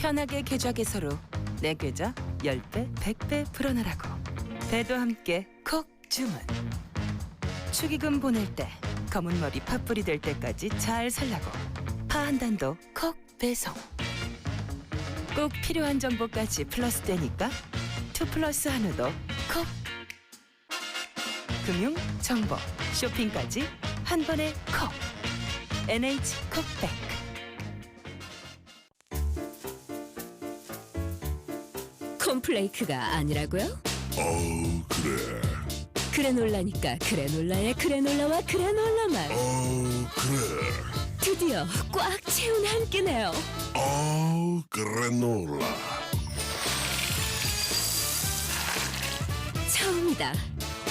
편하게 계좌 개설로 내 계좌 10배, 100배 불어나라고. 배도 함께 콕 주문. 축의금 보낼 때 검은 머리 팥불이 될 때까지 잘 살라고. 파 한 단도 콕 배송. 꼭 필요한 정보까지 플러스 되니까 2+1도 콕. 금융, 정보, 쇼핑까지 한 번에 콕. NH콕백. 콘플레이크가 아니라고요? 그래. 그래놀라니까 그래놀라의 그래놀라와 그래놀라만 그래. 드디어 꽉 채운 한 끼네요. 그래놀라. 처음이다.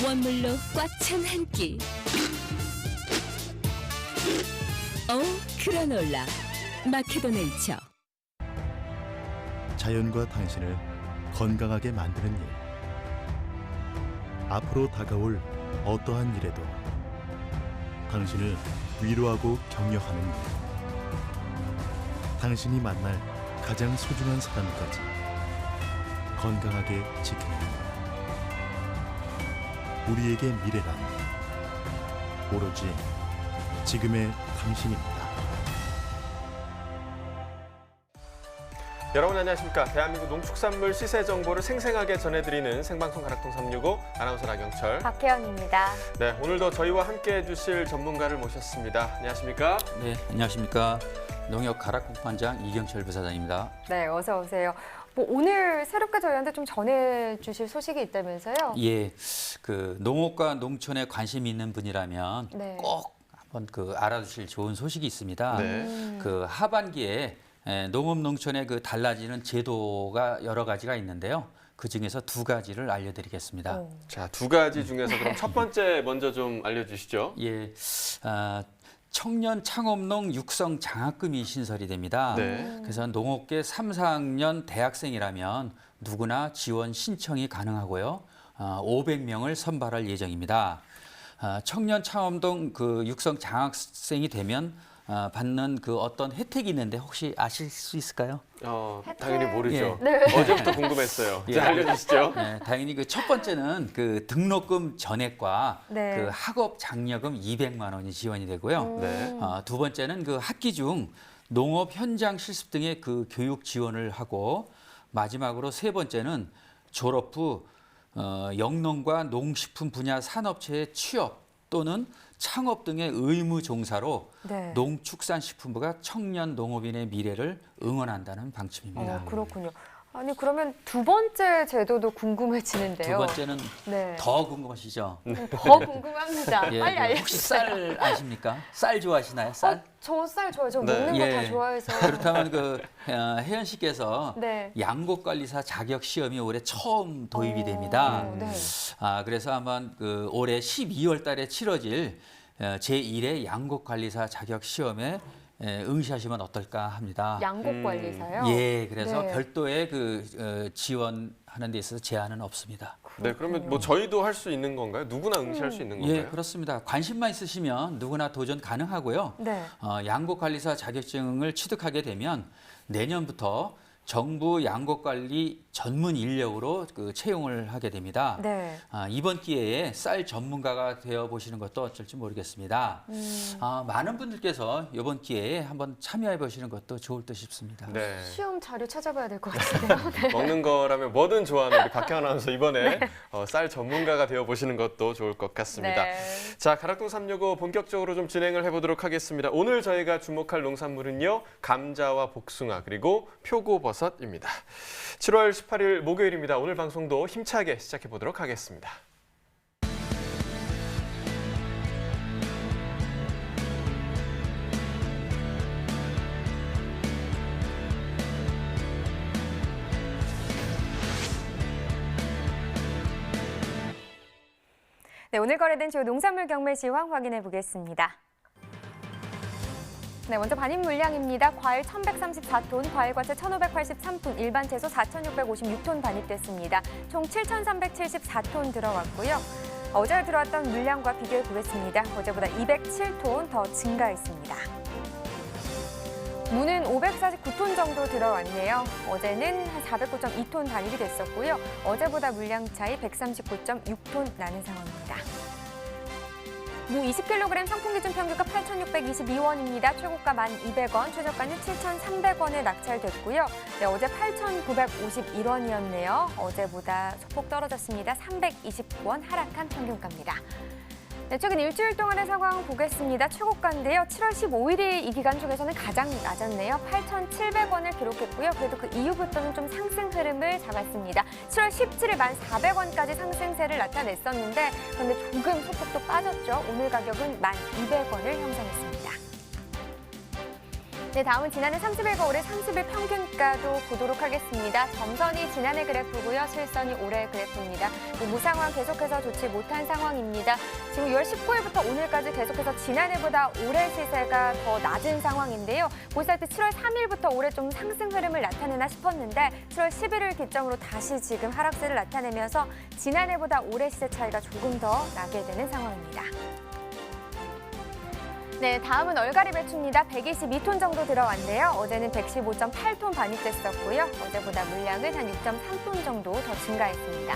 원물로 꽉 찬 한 끼. 그래놀라 마케도 네이처. 자연과 당신을 건강하게 만드는 일. 앞으로 다가올 어떠한 일에도 당신을 위로하고 격려하는 일. 당신이 만날 가장 소중한 사람까지 건강하게 지키는 일. 우리에게 미래란 오로지 지금의 당신입니다. 여러분 안녕하십니까. 대한민국 농축산물 시세 정보를 생생하게 전해드리는 생방송 가락동 365 아나운서 나경철, 박혜연입니다. 네, 오늘도 저희와 함께 해주실 전문가를 모셨습니다. 안녕하십니까? 네, 안녕하십니까. 농협 가락공판장 이경철 부사장입니다. 네, 어서 오세요. 오늘 새롭게 저희한테 좀 전해주실 소식이 있다면서요? 예, 농업과 농촌에 관심이 있는 분이라면 네. 꼭 한번 알아두실 좋은 소식이 있습니다. 네. 하반기에 농업 농촌의 달라지는 제도가 여러 가지가 있는데요. 그 중에서 두 가지를 알려드리겠습니다. 자, 두 가지 중에서 그럼 첫 번째 먼저 좀 알려주시죠. 예, 청년 창업농 육성 장학금이 신설이 됩니다. 네. 그래서 농업계 3, 4학년 대학생이라면 누구나 지원 신청이 가능하고요. 500명을 선발할 예정입니다. 청년 창업농 육성 장학생이 되면 받는 어떤 혜택이 있는데 혹시 아실 수 있을까요? 당연히 모르죠. 예. 네. 어제부터 궁금했어요. 예. 자, 알려주시죠. 네, 당연히 첫 번째는 등록금 전액과 네. 학업 장려금 200만 원이 지원이 되고요. 네. 두 번째는 학기 중 농업 현장 실습 등의 교육 지원을 하고, 마지막으로 세 번째는 졸업 후 영농과 농식품 분야 산업체의 취업 또는 창업 등의 의무 종사로 네. 농축산식품부가 청년 농업인의 미래를 응원한다는 방침입니다. 그렇군요. 아니, 그러면 두 번째 제도도 궁금해지는데요. 두 번째는 네. 더 궁금하시죠? 더 궁금합니다. 예, 빨리 알려주세요. 혹시 쌀 아십니까? 쌀 좋아하시나요? 쌀? 저 쌀 좋아해요. 저 네. 먹는 거 다 좋아해서. 그렇다면 혜연 씨께서 네. 양곡관리사 자격 시험이 올해 처음 도입이 됩니다. 네. 그래서 한번 올해 12월 달에 치러질 제1의 양곡관리사 자격 시험에 응시하시면 어떨까 합니다. 양곡관리사요? 예, 그래서 네. 별도의 지원하는 데 있어서 제한은 없습니다. 네, 그러면 저희도 할 수 있는 건가요? 누구나 응시할 수 있는 건가요? 예, 그렇습니다. 관심만 있으시면 누구나 도전 가능하고요. 네. 양곡관리사 자격증을 취득하게 되면 내년부터 정부 양곡관리 전문 인력으로 채용을 하게 됩니다. 네. 이번 기회에 쌀 전문가가 되어 보시는 것도 어쩔지 모르겠습니다. 많은 분들께서 이번 기회에 한번 참여해 보시는 것도 좋을 듯 싶습니다. 네. 시험 자료 찾아봐야 될 것 같은데요. 네. 먹는 거라면 뭐든 좋아하는 우리 박혜원 아나운서 이번에 쌀 전문가가 되어 보시는 것도 좋을 것 같습니다. 네. 자, 가락동 365 본격적으로 좀 진행을 해보도록 하겠습니다. 오늘 저희가 주목할 농산물은요, 감자와 복숭아 그리고 표고버섯입니다. 7월 18일 목요일입니다. 오늘 방송도 힘차게 시작해 보도록 하겠습니다. 네, 오늘 거래된 주요 농산물 경매 시황 확인해 보겠습니다. 네, 먼저 반입 물량입니다. 과일 1,134톤, 과일과채 1,583톤, 일반 채소 4,656톤 반입됐습니다. 총 7,374톤 들어왔고요. 어제 들어왔던 물량과 비교해 보겠습니다. 어제보다 207톤 더 증가했습니다. 무는 549톤 정도 들어왔네요. 어제는 한 409.2톤 반입이 됐었고요. 어제보다 물량 차이 139.6톤 나는 상황입니다. 무 20kg 상품 기준 평균가 8,622원입니다. 최고가 1,200원, 최저가는 7,300원에 낙찰됐고요. 네, 어제 8,951원이었네요. 어제보다 소폭 떨어졌습니다. 329원 하락한 평균가입니다. 네, 최근 일주일 동안의 상황 보겠습니다. 최고가인데요. 7월 15일이 이 기간 중에서는 가장 낮았네요. 8,700원을 기록했고요. 그래도 그 이후부터는 좀 상승 흐름을 잡았습니다. 7월 17일 1,400원까지 상승세를 나타냈었는데 그런데 조금 소폭도 빠졌죠. 오늘 가격은 1,200원을 형성했습니다. 네, 다음은 지난해 30일과 올해 30일 평균가도 보도록 하겠습니다. 점선이 지난해 그래프고요. 실선이 올해 그래프입니다. 무 상황 계속해서 좋지 못한 상황입니다. 지금 6월 19일부터 오늘까지 계속해서 지난해보다 올해 시세가 더 낮은 상황인데요. 보시다시피 7월 3일부터 올해 좀 상승 흐름을 나타내나 싶었는데 7월 11일 기점으로 다시 지금 하락세를 나타내면서 지난해보다 올해 시세 차이가 조금 더 나게 되는 상황입니다. 네, 다음은 얼갈이 배추입니다. 122톤 정도 들어왔는데요. 어제는 115.8톤 반입됐었고요. 어제보다 물량은 한 6.3톤 정도 더 증가했습니다.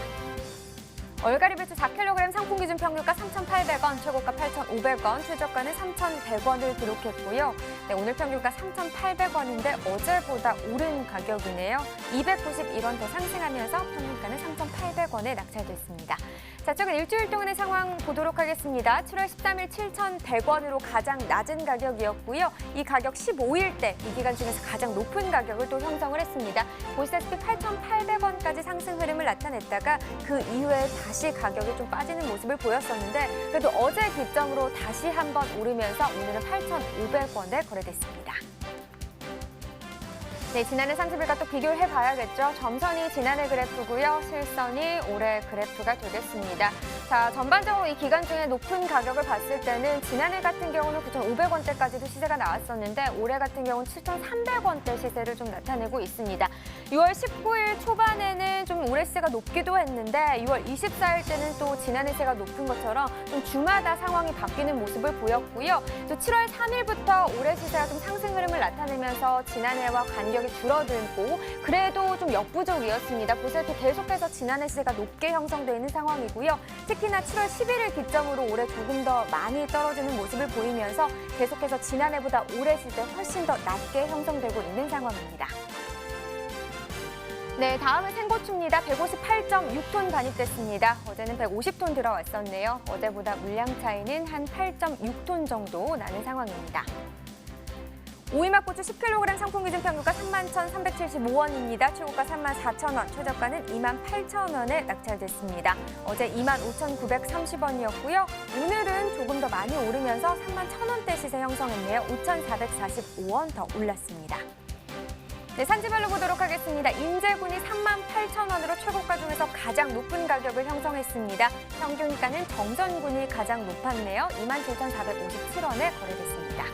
얼갈이 배추 4kg 상품 기준 평균가 3,800원, 최고가 8,500원, 최저가는 3,100원을 기록했고요. 네, 오늘 평균가 3,800원인데 어제보다 오른 가격이네요. 291원 더 상승하면서 평균가는 3,800원에 낙찰됐습니다. 자, 최근 일주일 동안의 상황 보도록 하겠습니다. 7월 13일 7,100원으로 가장 낮은 가격이었고요. 이 가격 15일 때 이 기간 중에서 가장 높은 가격을 또 형성을 했습니다. 보시다시피 8,800원까지 상승 흐름을 나타냈다가 그 이후에 다시 가격이 좀 빠지는 모습을 보였었는데 그래도 어제 기점으로 다시 한번 오르면서 오늘은 8,500원에 거래됐습니다. 네, 지난해 30일과 또 비교를 해봐야겠죠. 점선이 지난해 그래프고요. 실선이 올해 그래프가 되겠습니다. 자, 전반적으로 이 기간 중에 높은 가격을 봤을 때는 지난해 같은 경우는 9,500원대까지도 시세가 나왔었는데 올해 같은 경우는 7,300원대 시세를 좀 나타내고 있습니다. 6월 19일 초반에는 좀 올해 시세가 높기도 했는데 6월 24일 때는 또 지난해 시세가 높은 것처럼 좀 주마다 상황이 바뀌는 모습을 보였고요. 또 7월 3일부터 올해 시세가 좀 상승 흐름을 나타내면서 지난해와 간격이 줄어들고 그래도 좀 역부족이었습니다. 보시다시피 계속해서 지난해 시세가 높게 형성되어 있는 상황이고요. 특히나 7월 11일 기점으로 올해 조금 더 많이 떨어지는 모습을 보이면서 계속해서 지난해보다 올해 시세 훨씬 더 낮게 형성되고 있는 상황입니다. 네, 다음은 생고추입니다. 158.6톤 반입됐습니다. 어제는 150톤 들어왔었네요. 어제보다 물량 차이는 한 8.6톤 정도 나는 상황입니다. 오이맛고추 10kg 상품 기준 평균가 31,375원입니다. 최고가 34,000원, 최저가는 28,000원에 낙찰됐습니다. 어제 25,930원이었고요. 오늘은 조금 더 많이 오르면서 31,000원대 시세 형성했네요. 5,445원 더 올랐습니다. 네, 산지별로 보도록 하겠습니다. 인제군이 38,000원으로 최고가 중에서 가장 높은 가격을 형성했습니다. 평균가는 정전군이 가장 높았네요. 27,457원에 거래됐습니다.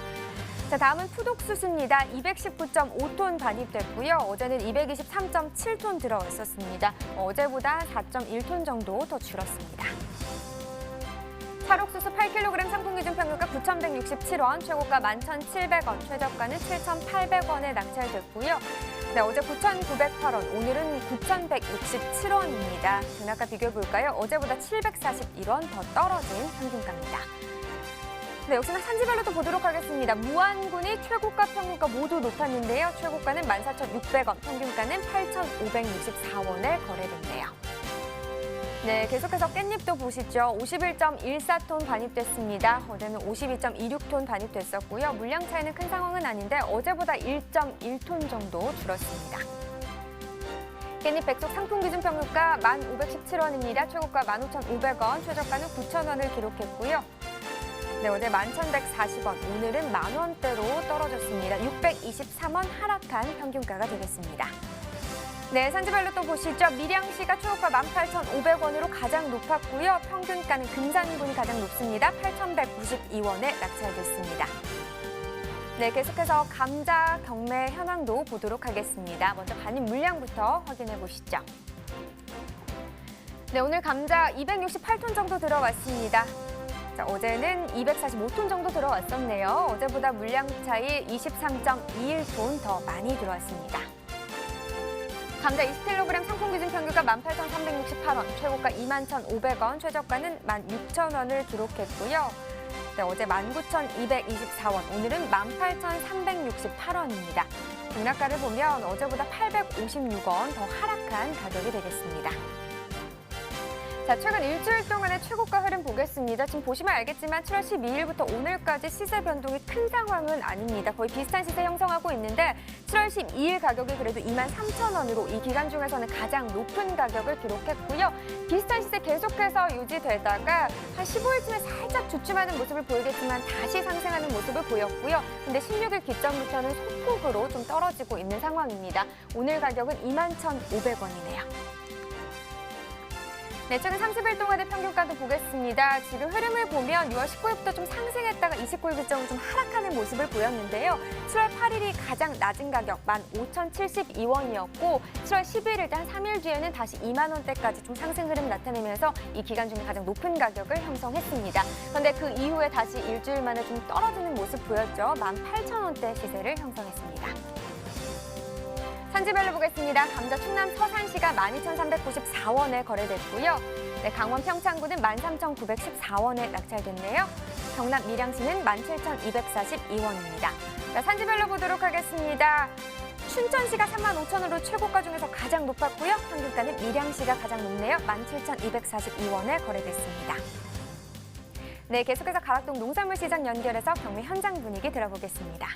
자, 다음은 푸독수수입니다. 219.5톤 반입됐고요. 어제는 223.7톤 들어왔었습니다. 어제보다 4.1톤 정도 더 줄었습니다. 찰옥수수 8kg 상품 기준 평균가 9,167원, 최고가 11,700원, 최저가는 7,800원에 낙찰됐고요. 네, 어제 9,908원, 오늘은 9,167원입니다. 등락가 비교해 볼까요? 어제보다 741원 더 떨어진 평균가입니다. 네, 역시나 산지별로 또 보도록 하겠습니다. 무안군이 최고가 평균가 모두 높았는데요. 최고가는 14,600원, 평균가는 8,564원에 거래됐네요. 네, 계속해서 깻잎도 보시죠. 51.14톤 반입됐습니다. 어제는 52.26톤 반입됐었고요. 물량 차이는 큰 상황은 아닌데 어제보다 1.1톤 정도 줄었습니다. 깻잎 백숙 상품 기준 평균가 1,517원입니다. 최고가 15,500원, 최저가는 9,000원을 기록했고요. 네, 어제 11,140원, 오늘은 만원대로 떨어졌습니다. 623원 하락한 평균가가 되겠습니다. 네, 산지별로 또 보시죠. 밀양시가 최고가 18,500원으로 가장 높았고요. 평균가는 금산군이 가장 높습니다. 8,192원에 낙찰됐습니다. 네, 계속해서 감자 경매 현황도 보도록 하겠습니다. 먼저 반입 물량부터 확인해 보시죠. 네, 오늘 감자 268톤 정도 들어왔습니다. 자, 어제는 245톤 정도 들어왔었네요. 어제보다 물량 차이 23.21톤 더 많이 들어왔습니다. 감자 20kg 상품 기준 평균가 18,368원, 최고가 21,500원, 최저가는 16,000원을 기록했고요. 네, 어제 19,224원, 오늘은 18,368원입니다. 등락가를 보면 어제보다 856원 더 하락한 가격이 되겠습니다. 자, 최근 일주일 동안의 최고가 흐름 보겠습니다. 지금 보시면 알겠지만 7월 12일부터 오늘까지 시세 변동이 큰 상황은 아닙니다. 거의 비슷한 시세 형성하고 있는데 7월 12일 가격이 그래도 23,000원으로 이 기간 중에서는 가장 높은 가격을 기록했고요. 비슷한 시세 계속해서 유지되다가 한 15일쯤에 살짝 주춤하는 모습을 보이겠지만 다시 상승하는 모습을 보였고요. 근데 16일 기점부터는 소폭으로 좀 떨어지고 있는 상황입니다. 오늘 가격은 21,500원이네요. 네, 최근 30일 동안의 평균가도 보겠습니다. 지금 흐름을 보면 6월 19일부터 좀 상승했다가 29일 기점으로 좀 하락하는 모습을 보였는데요. 7월 8일이 가장 낮은 가격 15,072원이었고 7월 11일 일단 3일 뒤에는 다시 2만 원대까지 좀 상승 흐름 나타내면서 이 기간 중에 가장 높은 가격을 형성했습니다. 그런데 그 이후에 다시 일주일 만에 좀 떨어지는 모습 보였죠. 18,000원대 시세를 형성했습니다. 산지별로 보겠습니다. 감자 충남 서산시가 12,394원에 거래됐고요. 네, 강원 평창군은 13,914원에 낙찰됐네요. 경남 밀양시는 17,242원입니다. 자, 산지별로 보도록 하겠습니다. 춘천시가 35,000원으로 최고가 중에서 가장 높았고요. 평균가는 밀양시가 가장 높네요. 17,242원에 거래됐습니다. 네, 계속해서 가락동 농산물 시장 연결해서 경매 현장 분위기 들어보겠습니다.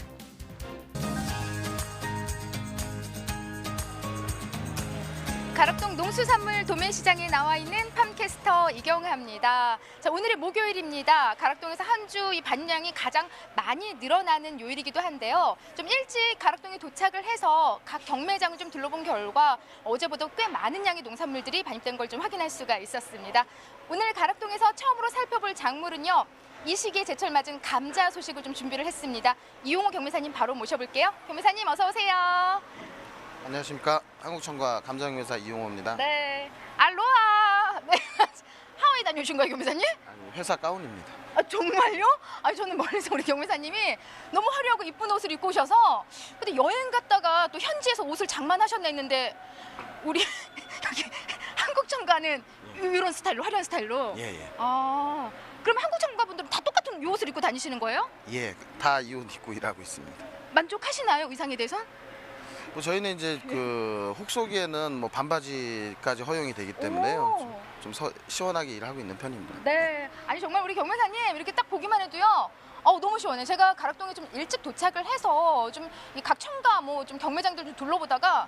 가락동 농수산물 도매시장에 나와 있는 팜캐스터 이경하입니다. 자, 오늘이 목요일입니다. 가락동에서 한 주 이 반량이 가장 많이 늘어나는 요일이기도 한데요. 좀 일찍 가락동에 도착을 해서 각 경매장을 좀 둘러본 결과 어제보다 꽤 많은 양의 농산물들이 반입된 걸 좀 확인할 수가 있었습니다. 오늘 가락동에서 처음으로 살펴볼 작물은요. 이 시기에 제철 맞은 감자 소식을 좀 준비를 했습니다. 이용호 경매사님 바로 모셔볼게요. 경매사님 어서 오세요. 안녕하십니까. 한국청과 감자경매사 이용호입니다. 네. 알로하. 네. 하와이 다녀오신 거예요, 경매사님? 아니, 회사 가운입니다. 아, 정말요? 아니, 저는 멀리서 우리 경매사님이 너무 화려하고 이쁜 옷을 입고 오셔서 근데 여행 갔다가 또 현지에서 옷을 장만하셨나 했는데 우리 여기 한국청과는 이런 스타일로, 화려한 스타일로? 예. 아, 그럼 한국청과 분들은 다 똑같은 이 옷을 입고 다니시는 거예요? 예, 다 이 옷 입고 일하고 있습니다. 만족하시나요, 의상에 대해서? 뭐 저희는 이제 그 혹소기에는 뭐 반바지까지 허용이 되기 때문에요. 좀 시원하게 일하고 있는 편입니다. 네. 아니 정말 우리 경매사님 이렇게 딱 보기만 해도요. 너무 시원해. 제가 가락동에 좀 일찍 도착을 해서 좀 각 청가 뭐 좀 경매장들 좀 둘러보다가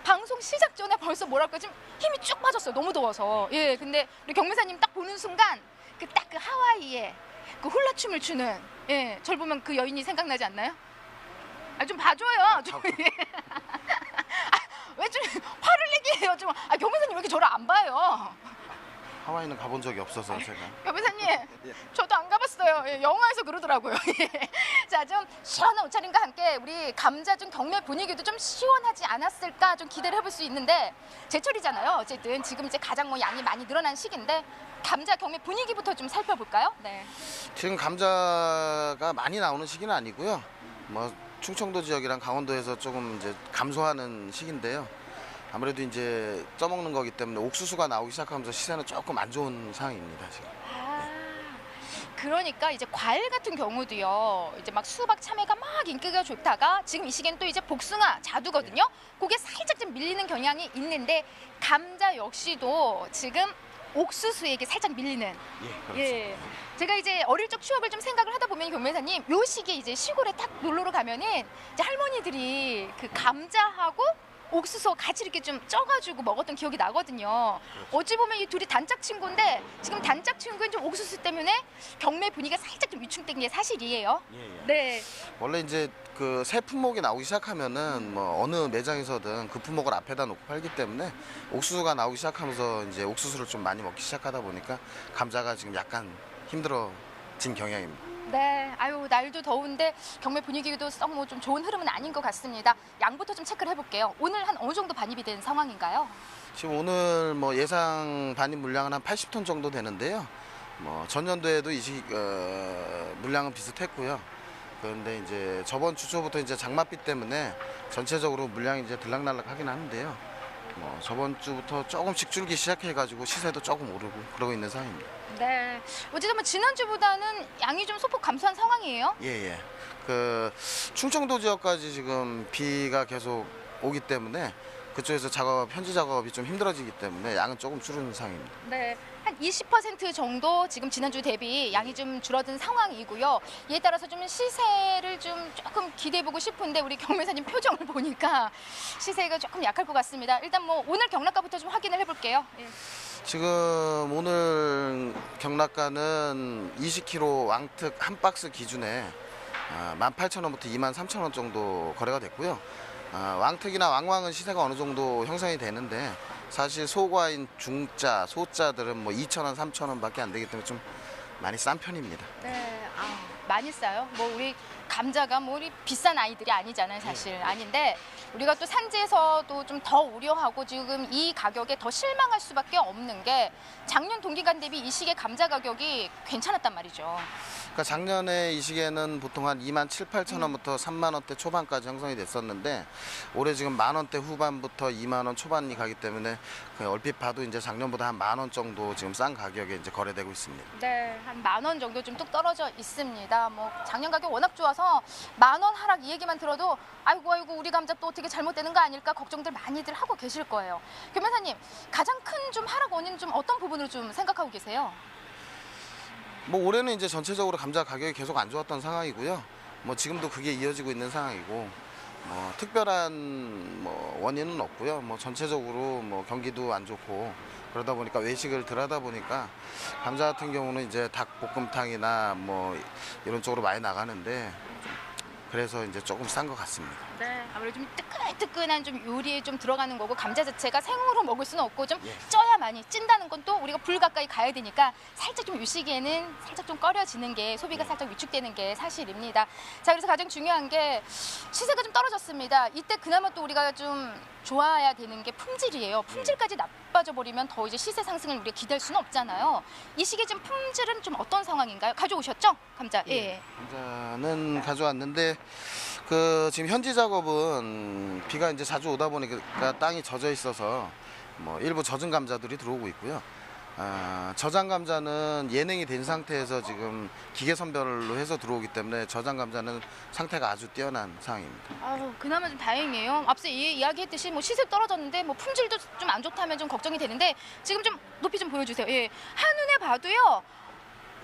방송 시작 전에 벌써 뭐랄까 좀 힘이 쭉 빠졌어요. 너무 더워서. 예. 근데 우리 경매사님 딱 보는 순간 그 딱 그 하와이에 그 훌라춤을 추는 예. 절 보면 그 여인이 생각나지 않나요? 아, 좀 봐줘요. 좀. 왜 좀 화를 내게 해요? 좀. 경매사님 왜 이렇게 저를 안 봐요? 하와이는 가본 적이 없어서 제가. 경매사님, 저도 안 가봤어요. 예, 영화에서 그러더라고요. 자, 좀 시원한 옷차림과 함께 우리 감자 좀 경매 분위기도 좀 시원하지 않았을까 좀 기대를 해볼 수 있는데 제철이잖아요. 어쨌든 지금 이제 가장 뭐 양이 많이 늘어난 시기인데 감자 경매 분위기부터 좀 살펴볼까요? 네. 지금 감자가 많이 나오는 시기는 아니고요. 뭐 충청도 지역이랑 강원도에서 조금 이제 감소하는 시기인데요. 아무래도 이제 쪄먹는 거기 때문에 옥수수가 나오기 시작하면서 시세는 조금 안 좋은 상황입니다, 지금. 그러니까 이제 과일 같은 경우도요. 이제 막 수박, 참외가 막 인기가 좋다가 지금 이 시기엔 또 이제 복숭아, 자두거든요. 그게 살짝 좀 밀리는 경향이 있는데 감자 역시도 지금 옥수수에게 살짝 밀리는. 예, 그렇죠. 예. 제가 이제 어릴 적 추억을 좀 생각을 하다 보면 경매사님 요 시기에 이제 시골에 딱 놀러를 가면은 이제 할머니들이 그 감자하고 옥수수 같이 이렇게 좀 쪄가지고 먹었던 기억이 나거든요. 어찌 보면 이 둘이 단짝 친구인데 지금 단짝 친구인 좀 옥수수 때문에 경매 분위기가 살짝 좀 위축된 게 사실이에요. 네. 원래 이제 그 새 품목이 나오기 시작하면은 뭐 어느 매장에서든 그 품목을 앞에다 놓고 팔기 때문에 옥수수가 나오기 시작하면서 이제 옥수수를 좀 많이 먹기 시작하다 보니까 감자가 지금 약간 힘들어진 경향입니다. 네, 아유 날도 더운데 경매 분위기도 썩 뭐 좀 좋은 흐름은 아닌 것 같습니다. 양부터 좀 체크를 해볼게요. 오늘 한 어느 정도 반입이 된 상황인가요? 지금 오늘 뭐 예상 반입 물량은 한 80톤 정도 되는데요. 뭐 전년도에도 이 시기 물량은 비슷했고요. 그런데 이제 저번 주 초부터 이제 장맛비 때문에 전체적으로 물량이 이제 들락날락하긴 하는데요. 뭐 저번 주부터 조금씩 줄기 시작해가지고 시세도 조금 오르고 그러고 있는 상황입니다. 네. 어쨌든 뭐 지난주보다는 양이 좀 소폭 감소한 상황이에요. 예. 그 충청도 지역까지 지금 비가 계속 오기 때문에 그쪽에서 현지 작업이 좀 힘들어지기 때문에 양은 조금 줄는 상황입니다. 네. 한 20% 정도 지금 지난주 대비 양이 좀 줄어든 상황이고요. 이에 따라서 좀 시세를 좀 조금 기대해보고 싶은데 우리 경매사님 표정을 보니까 시세가 조금 약할 것 같습니다. 일단 뭐 오늘 경락가부터 좀 확인을 해볼게요. 예. 지금 오늘 경락가는 20kg 왕특 한 박스 기준에 18,000원부터 23,000원 정도 거래가 됐고요. 왕특이나 왕왕은 시세가 어느 정도 형성이 되는데 사실 소과인 중자, 소자들은 뭐 2,000원, 3,000원밖에 안 되기 때문에 좀 많이 싼 편입니다. 네, 많이 싸요. 뭐 우리 감자가 뭐 우리 비싼 아이들이 아니잖아요, 사실. 아닌데 우리가 또 산지에서도 좀 더 우려하고 지금 이 가격에 더 실망할 수밖에 없는 게 작년 동기간 대비 이 시기에 감자 가격이 괜찮았단 말이죠. 그러니까 작년에 이 시기에는 보통 한 27,000~28,000원부터 3만원대 초반까지 형성이 됐었는데 올해 지금 만원대 후반부터 2만원 초반이 가기 때문에 얼핏 봐도 이제 작년보다 한 만원 정도 지금 싼 가격에 이제 거래되고 있습니다. 네, 한 10,000원 정도 좀 뚝 떨어져 있습니다. 뭐 작년 가격 워낙 좋아서 10,000원 하락 이 얘기만 들어도 아이고 우리 감자 또 어떻게 잘못되는 거 아닐까 걱정들 많이들 하고 계실 거예요. 교매사님, 가장 큰 좀 하락 원인 좀 어떤 부분으로 좀 생각하고 계세요? 뭐 올해는 이제 전체적으로 감자 가격이 계속 안 좋았던 상황이고요. 뭐 지금도 그게 이어지고 있는 상황이고 뭐 특별한 뭐 원인은 없고요. 뭐 전체적으로 뭐 경기도 안 좋고 그러다 보니까 외식을 덜 하다 보니까 감자 같은 경우는 이제 닭볶음탕이나 뭐 이런 쪽으로 많이 나가는데 그래서 이제 조금 싼 것 같습니다. 네, 아무래도 좀 뜨끈뜨끈한 좀 요리에 좀 들어가는 거고 감자 자체가 생으로 먹을 수는 없고 좀 쪄야만이 찐다는 건 또 우리가 불 가까이 가야 되니까 살짝 좀 이 시기에는 살짝 좀 꺼려지는 게 소비가 살짝 위축되는 게 사실입니다. 자, 그래서 가장 중요한 게 시세가 좀 떨어졌습니다. 이때 그나마 또 우리가 좀 좋아야 되는 게 품질이에요. 품질까지 나빠져 버리면 더 이제 시세 상승을 우리가 기대할 수는 없잖아요. 이 시기에 지금 품질은 좀 어떤 상황인가요? 가져오셨죠? 감자. 예. 감자는 가져왔는데 그 지금 현지 작업은 비가 이제 자주 오다 보니까 땅이 젖어 있어서 뭐 일부 젖은 감자들이 들어오고 있고요. 저장 감자는 예냉이 된 상태에서 지금 기계 선별로 해서 들어오기 때문에 저장 감자는 상태가 아주 뛰어난 상황입니다. 그나마 좀 다행이에요. 앞서 이야기했듯이 뭐 시세 떨어졌는데 뭐 품질도 좀 안 좋다면 좀 걱정이 되는데 지금 좀 높이 좀 보여주세요. 예, 한눈에 봐도요.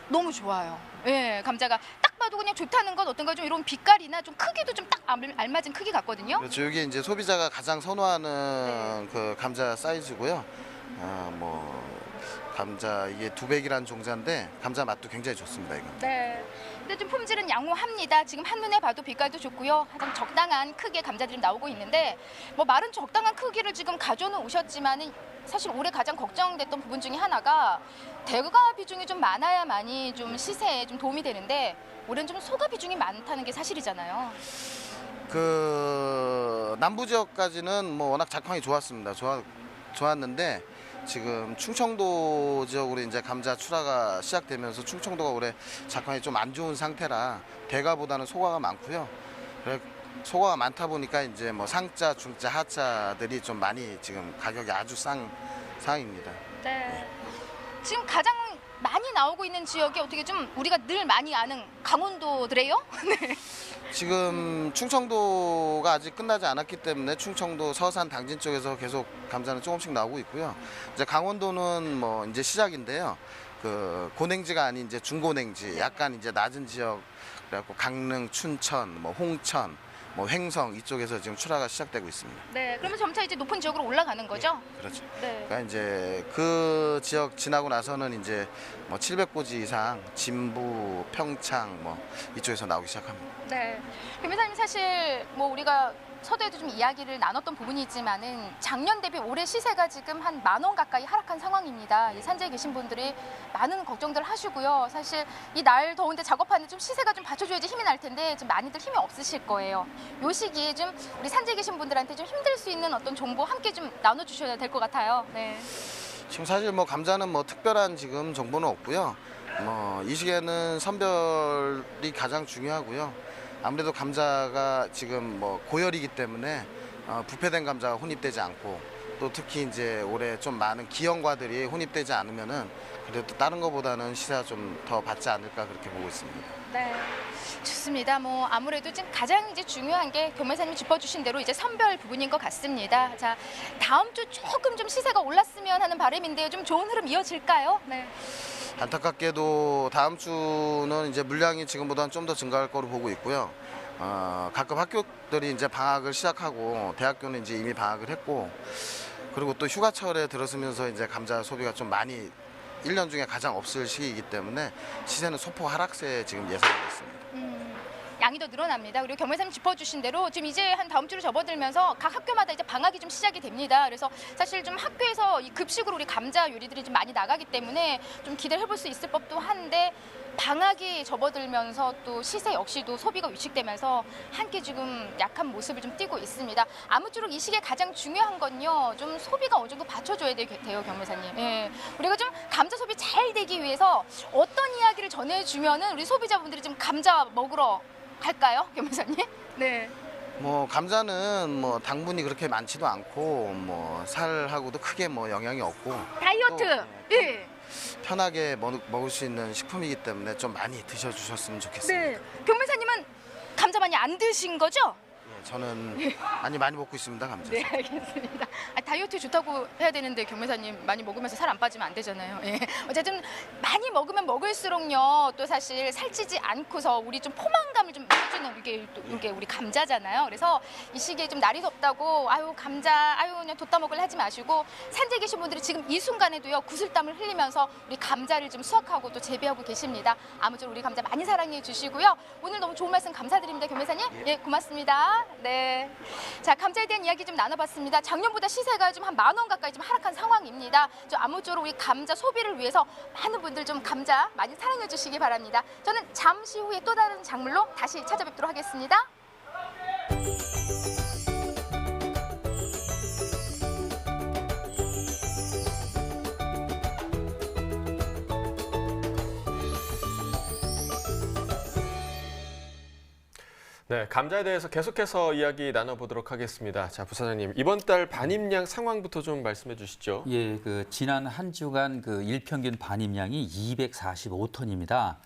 너무 좋아요. 예, 감자가 딱 봐도 그냥 좋다는 건 어떤가 좀 이런 빛깔이나 좀 크기도 좀 딱 알맞은 크기 같거든요. 그렇죠. 이게 이제 소비자가 가장 선호하는 그 감자 사이즈고요. 뭐 감자 이게 두백이라는 종자인데 감자 맛도 굉장히 좋습니다. 이거. 네. 근데 좀 품질은 양호합니다. 지금 한눈에 봐도 빛깔도 좋고요. 가장 적당한 크기의 감자들이 나오고 있는데 뭐 말은 적당한 크기를 지금 가져는 오셨지만은 사실 올해 가장 걱정됐던 부분 중에 하나가 대가 비중이 좀 많아야만이 좀 시세에 좀 도움이 되는데 올해는 좀 소가 비중이 많다는 게 사실이잖아요. 그 남부 지역까지는 뭐 워낙 작황이 좋았습니다. 좋았는데 지금 충청도 지역으로 이제 감자 출하가 시작되면서 충청도가 올해 작황이 좀 안 좋은 상태라 대가보다는 소가가 많고요. 소가가 많다 보니까 이제 뭐 상자, 중자, 하자들이 좀 많이 지금 가격이 아주 싼 상황입니다. 네. 지금 가장 많이 나오고 있는 지역이 어떻게 좀 우리가 늘 많이 아는 강원도더래요? 네. 지금 충청도가 아직 끝나지 않았기 때문에 충청도 서산 당진 쪽에서 계속 감자는 조금씩 나오고 있고요. 이제 강원도는 뭐 이제 시작인데요. 그 고냉지가 아닌 이제 중고냉지, 약간 이제 낮은 지역 그래갖고 강릉, 춘천, 뭐 홍천, 뭐 횡성 이쪽에서 지금 출하가 시작되고 있습니다. 네, 그러면 점차 이제 높은 지역으로 올라가는 거죠? 그렇죠. 네. 그러니까 이제 그 지역 지나고 나서는 이제 뭐 700고지 이상 진부, 평창 뭐 이쪽에서 나오기 시작합니다. 네. 변호사님 사실 뭐 우리가 서두에도 좀 이야기를 나눴던 부분이 있지만은 작년 대비 올해 시세가 지금 한 10,000원 가까이 하락한 상황입니다. 이 산지에 계신 분들이 많은 걱정들 하시고요. 사실 이 날 더운데 작업하는데 좀 시세가 좀 받쳐줘야지 힘이 날 텐데 좀 많이들 힘이 없으실 거예요. 이 시기에 좀 우리 산지에 계신 분들한테 좀 힘들 수 있는 어떤 정보 함께 좀 나눠주셔야 될 것 같아요. 네. 지금 사실 뭐 감자는 뭐 특별한 지금 정보는 없고요. 이 시기에는 선별이 가장 중요하고요. 아무래도 감자가 지금 고열이기 때문에 부패된 감자가 혼입되지 않고 또 특히 이제 올해 좀 많은 기형과들이 혼입되지 않으면은 그래도 다른 것보다는 시세가 좀 더 받지 않을까 그렇게 보고 있습니다. 네. 좋습니다. 아무래도 지금 가장 이제 중요한 게 경매사님이 짚어주신 대로 이제 선별 부분인 것 같습니다. 자, 다음 주 조금 좀 시세가 올랐으면 하는 바람인데요. 좀 좋은 흐름 이어질까요? 네. 안타깝게도 다음 주는 이제 물량이 지금보다는 좀 더 증가할 거로 보고 있고요. 가끔 학교들이 이제 방학을 시작하고 대학교는 이제 이미 방학을 했고 그리고 또 휴가철에 들어서면서 이제 감자 소비가 좀 많이 1년 중에 가장 없을 시기이기 때문에 시세는 소폭 하락세 지금 예상하고 있습니다. 양이 더 늘어납니다. 그리고 경매사님 짚어주신 대로 지금 이제 한 다음 주로 접어들면서 각 학교마다 이제 방학이 좀 시작이 됩니다. 그래서 사실 좀 학교에서 이 급식으로 우리 감자 요리들이 좀 많이 나가기 때문에 좀 기대를 해볼 수 있을 법도 한데 방학이 접어들면서 또 시세 역시도 소비가 위축되면서 함께 지금 약한 모습을 좀 띠고 있습니다. 아무쪼록 이 시기에 가장 중요한 건요. 좀 소비가 어느 정도 받쳐줘야 돼요, 경매사님. 예. 우리가 좀 감자 소비 잘 되기 위해서 어떤 이야기를 전해주면은 우리 소비자분들이 좀 감자 먹으러 갈까요, 경매사님? 네. 감자는 당분이 그렇게 많지도 않고 살하고도 크게 영향이 없고 다이어트. 예. 편하게 먹을 수 있는 식품이기 때문에 좀 많이 드셔주셨으면 좋겠습니다. 네. 경매사님은 감자 많이 안 드신 거죠? 예, 저는 많이 먹고 있습니다, 감자. 네, 알겠습니다. 다이어트에 좋다고 해야 되는데 경매사님 많이 먹으면서 살 안 빠지면 안 되잖아요. 예. 어쨌든 많이 먹으면 먹을수록요. 또 사실 살찌지 않고서 우리 좀 포만감을 좀 주는 이게 우리 감자잖아요. 그래서 이 시기에 좀 날이 덥다고 감자 그냥 뒀다 먹을래 하지 마시고 산지에 계신 분들이 지금 이 순간에도요 구슬땀을 흘리면서 우리 감자를 좀 수확하고 또 재배하고 계십니다. 아무쪼록 우리 감자 많이 사랑해 주시고요. 오늘 너무 좋은 말씀 감사드립니다, 경매사님. 예, 고맙습니다. 네. 자, 감자에 대한 이야기 좀 나눠봤습니다. 작년보다 시세가 좀 한 10,000원 가까이 좀 하락한 상황입니다. 아무쪼록 우리 감자 소비를 위해서 많은 분들 좀 감자 많이 사랑해 주시기 바랍니다. 저는 잠시 후에 또 다른 작물로 다시 찾아뵙도록 하겠습니다. 네, 감자에 대해서 계속해서 이야기 나눠보도록 하겠습니다. 자, 부사장님, 이번 달 반입량 상황부터 좀 말씀해 주시죠. 예, 지난 한 주간 일평균 반입량이 245톤입니다.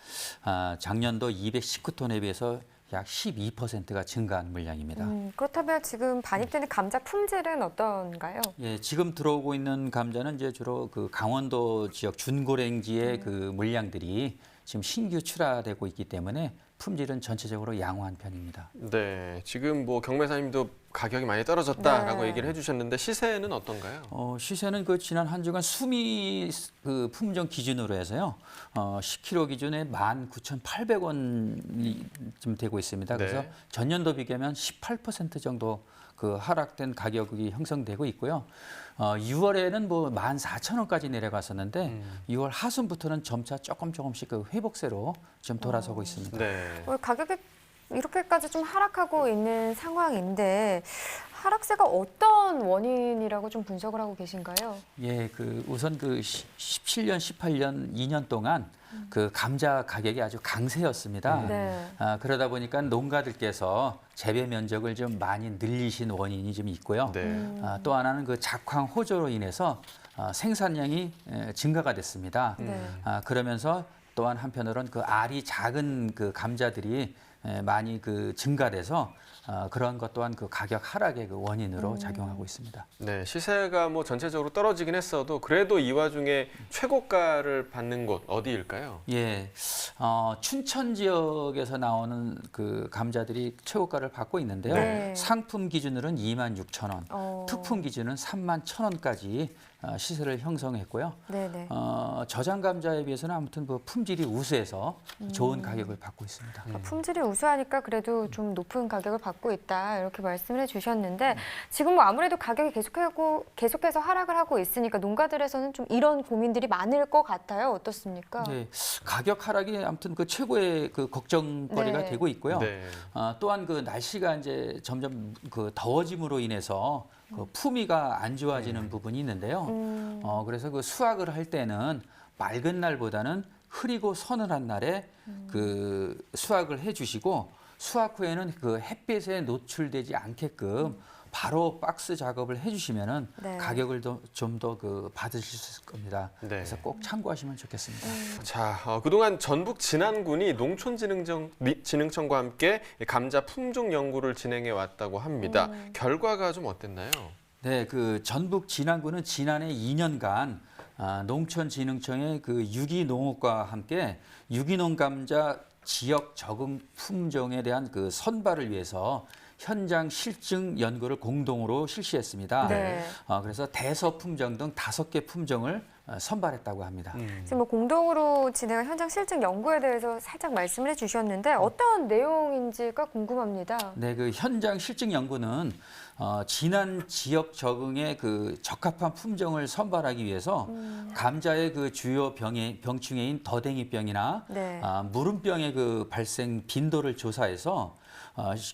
작년도 219톤에 비해서 약 12%가 증가한 물량입니다. 그렇다면 지금 반입되는 감자 품질은 어떤가요? 예, 지금 들어오고 있는 감자는 이제 주로 강원도 지역 준고랭지의 물량들이 지금 신규 출하되고 있기 때문에 품질은 전체적으로 양호한 편입니다. 네, 지금 경매사님도 가격이 많이 떨어졌다라고 네. 얘기를 해주셨는데 시세는 어떤가요? 시세는 지난 한 주간 수미 품종 기준으로 해서요. 10kg 기준에 19,800원이 좀 되고 있습니다. 그래서 네. 전년도 비교하면 18% 정도 하락된 가격이 형성되고 있고요. 6월에는 14,000원까지 내려갔었는데 6월 하순부터는 점차 조금씩 회복세로 좀 돌아서고 있습니다. 네. 가격이 이렇게까지 좀 하락하고 있는 상황인데 하락세가 어떤 원인이라고 좀 분석을 하고 계신가요? 예, 우선 17년, 18년, 2년 동안 감자 가격이 아주 강세였습니다. 네. 그러다 보니까 농가들께서 재배 면적을 좀 많이 늘리신 원인이 좀 있고요. 네. 또 하나는 작황 호조로 인해서 생산량이 증가가 됐습니다. 네. 그러면서 또한 한편으로는 알이 작은 감자들이 많이 증가돼서 그런 것 또한 가격 하락의 원인으로 작용하고 있습니다. 네, 시세가 전체적으로 떨어지긴 했어도 그래도 이 와중에 최고가를 받는 곳 어디일까요? 예, 춘천 지역에서 나오는 감자들이 최고가를 받고 있는데요. 네. 상품 기준으로는 26,000원, 특품 기준은 31,000원까지 시세를 형성했고요. 네네. 저장 감자에 비해서는 아무튼 품질이 우수해서 좋은 가격을 받고 있습니다. 품질이 우수하니까 그래도 좀 높은 가격을 받고 있다 이렇게 말씀을 해주셨는데 지금 아무래도 가격이 계속해서 하락을 하고 있으니까 농가들에서는 좀 이런 고민들이 많을 것 같아요. 어떻습니까? 네, 가격 하락이 아무튼 최고의 걱정거리가 네. 되고 있고요. 네. 또한 날씨가 이제 점점 더워짐으로 인해서 품위가 안 좋아지는 부분이 있는데요. 그래서 수확을 할 때는 맑은 날보다는 흐리고 서늘한 날에 그 수확을 해주시고 수확 후에는 그 햇빛에 노출되지 않게끔 바로 박스 작업을 해주시면은 네. 가격을 좀 더 그 받으실 수 있을 겁니다. 네. 그래서 꼭 참고하시면 좋겠습니다. 자, 그동안 전북 진안군이 농촌진흥청과 함께 감자 품종 연구를 진행해 왔다고 합니다. 결과가 좀 어땠나요? 네, 그 전북 진안군은 지난해 2년간 농촌진흥청의 그 유기농업과 함께 유기농 감자 지역 적응 품종에 대한 그 선발을 위해서 현장 실증 연구를 공동으로 실시했습니다. 네. 그래서 대서 품종 등 5개 품종을 선발했다고 합니다. 지금 뭐 공동으로 진행한 현장 실증 연구에 대해서 살짝 말씀을 해주셨는데 어떤 내용인지가 궁금합니다. 네, 그 현장 실증 연구는 진안 지역 적응에 그 적합한 품종을 선발하기 위해서 감자의 그 주요 병충해인 더댕이병이나 네. 무름병의 그 발생 빈도를 조사해서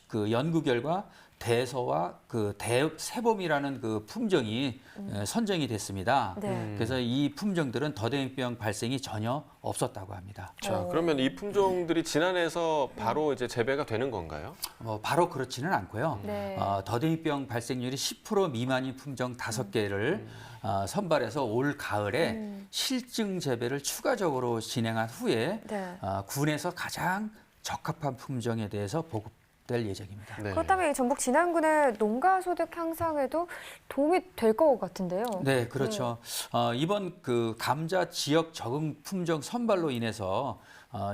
그 연구 결과 대서와 그 대세봄이라는 그 품종이 선정이 됐습니다. 네. 그래서 이 품종들은 더댕이병 발생이 전혀 없었다고 합니다. 자, 그러면 이 품종들이 진안에서 바로 이제 재배가 되는 건가요? 바로 그렇지는 않고요. 네. 더댕이병 발생률이 10% 미만인 품종 5개를 선발해서 올 가을에 실증 재배를 추가적으로 진행한 후에 네. 군에서 가장 적합한 품종에 대해서 보급될 예정입니다. 네. 그렇다면 이 전북 진안군의 농가 소득 향상에도 도움이 될 것 같은데요. 네, 그렇죠. 이번 그 감자 지역 적응 품종 선발로 인해서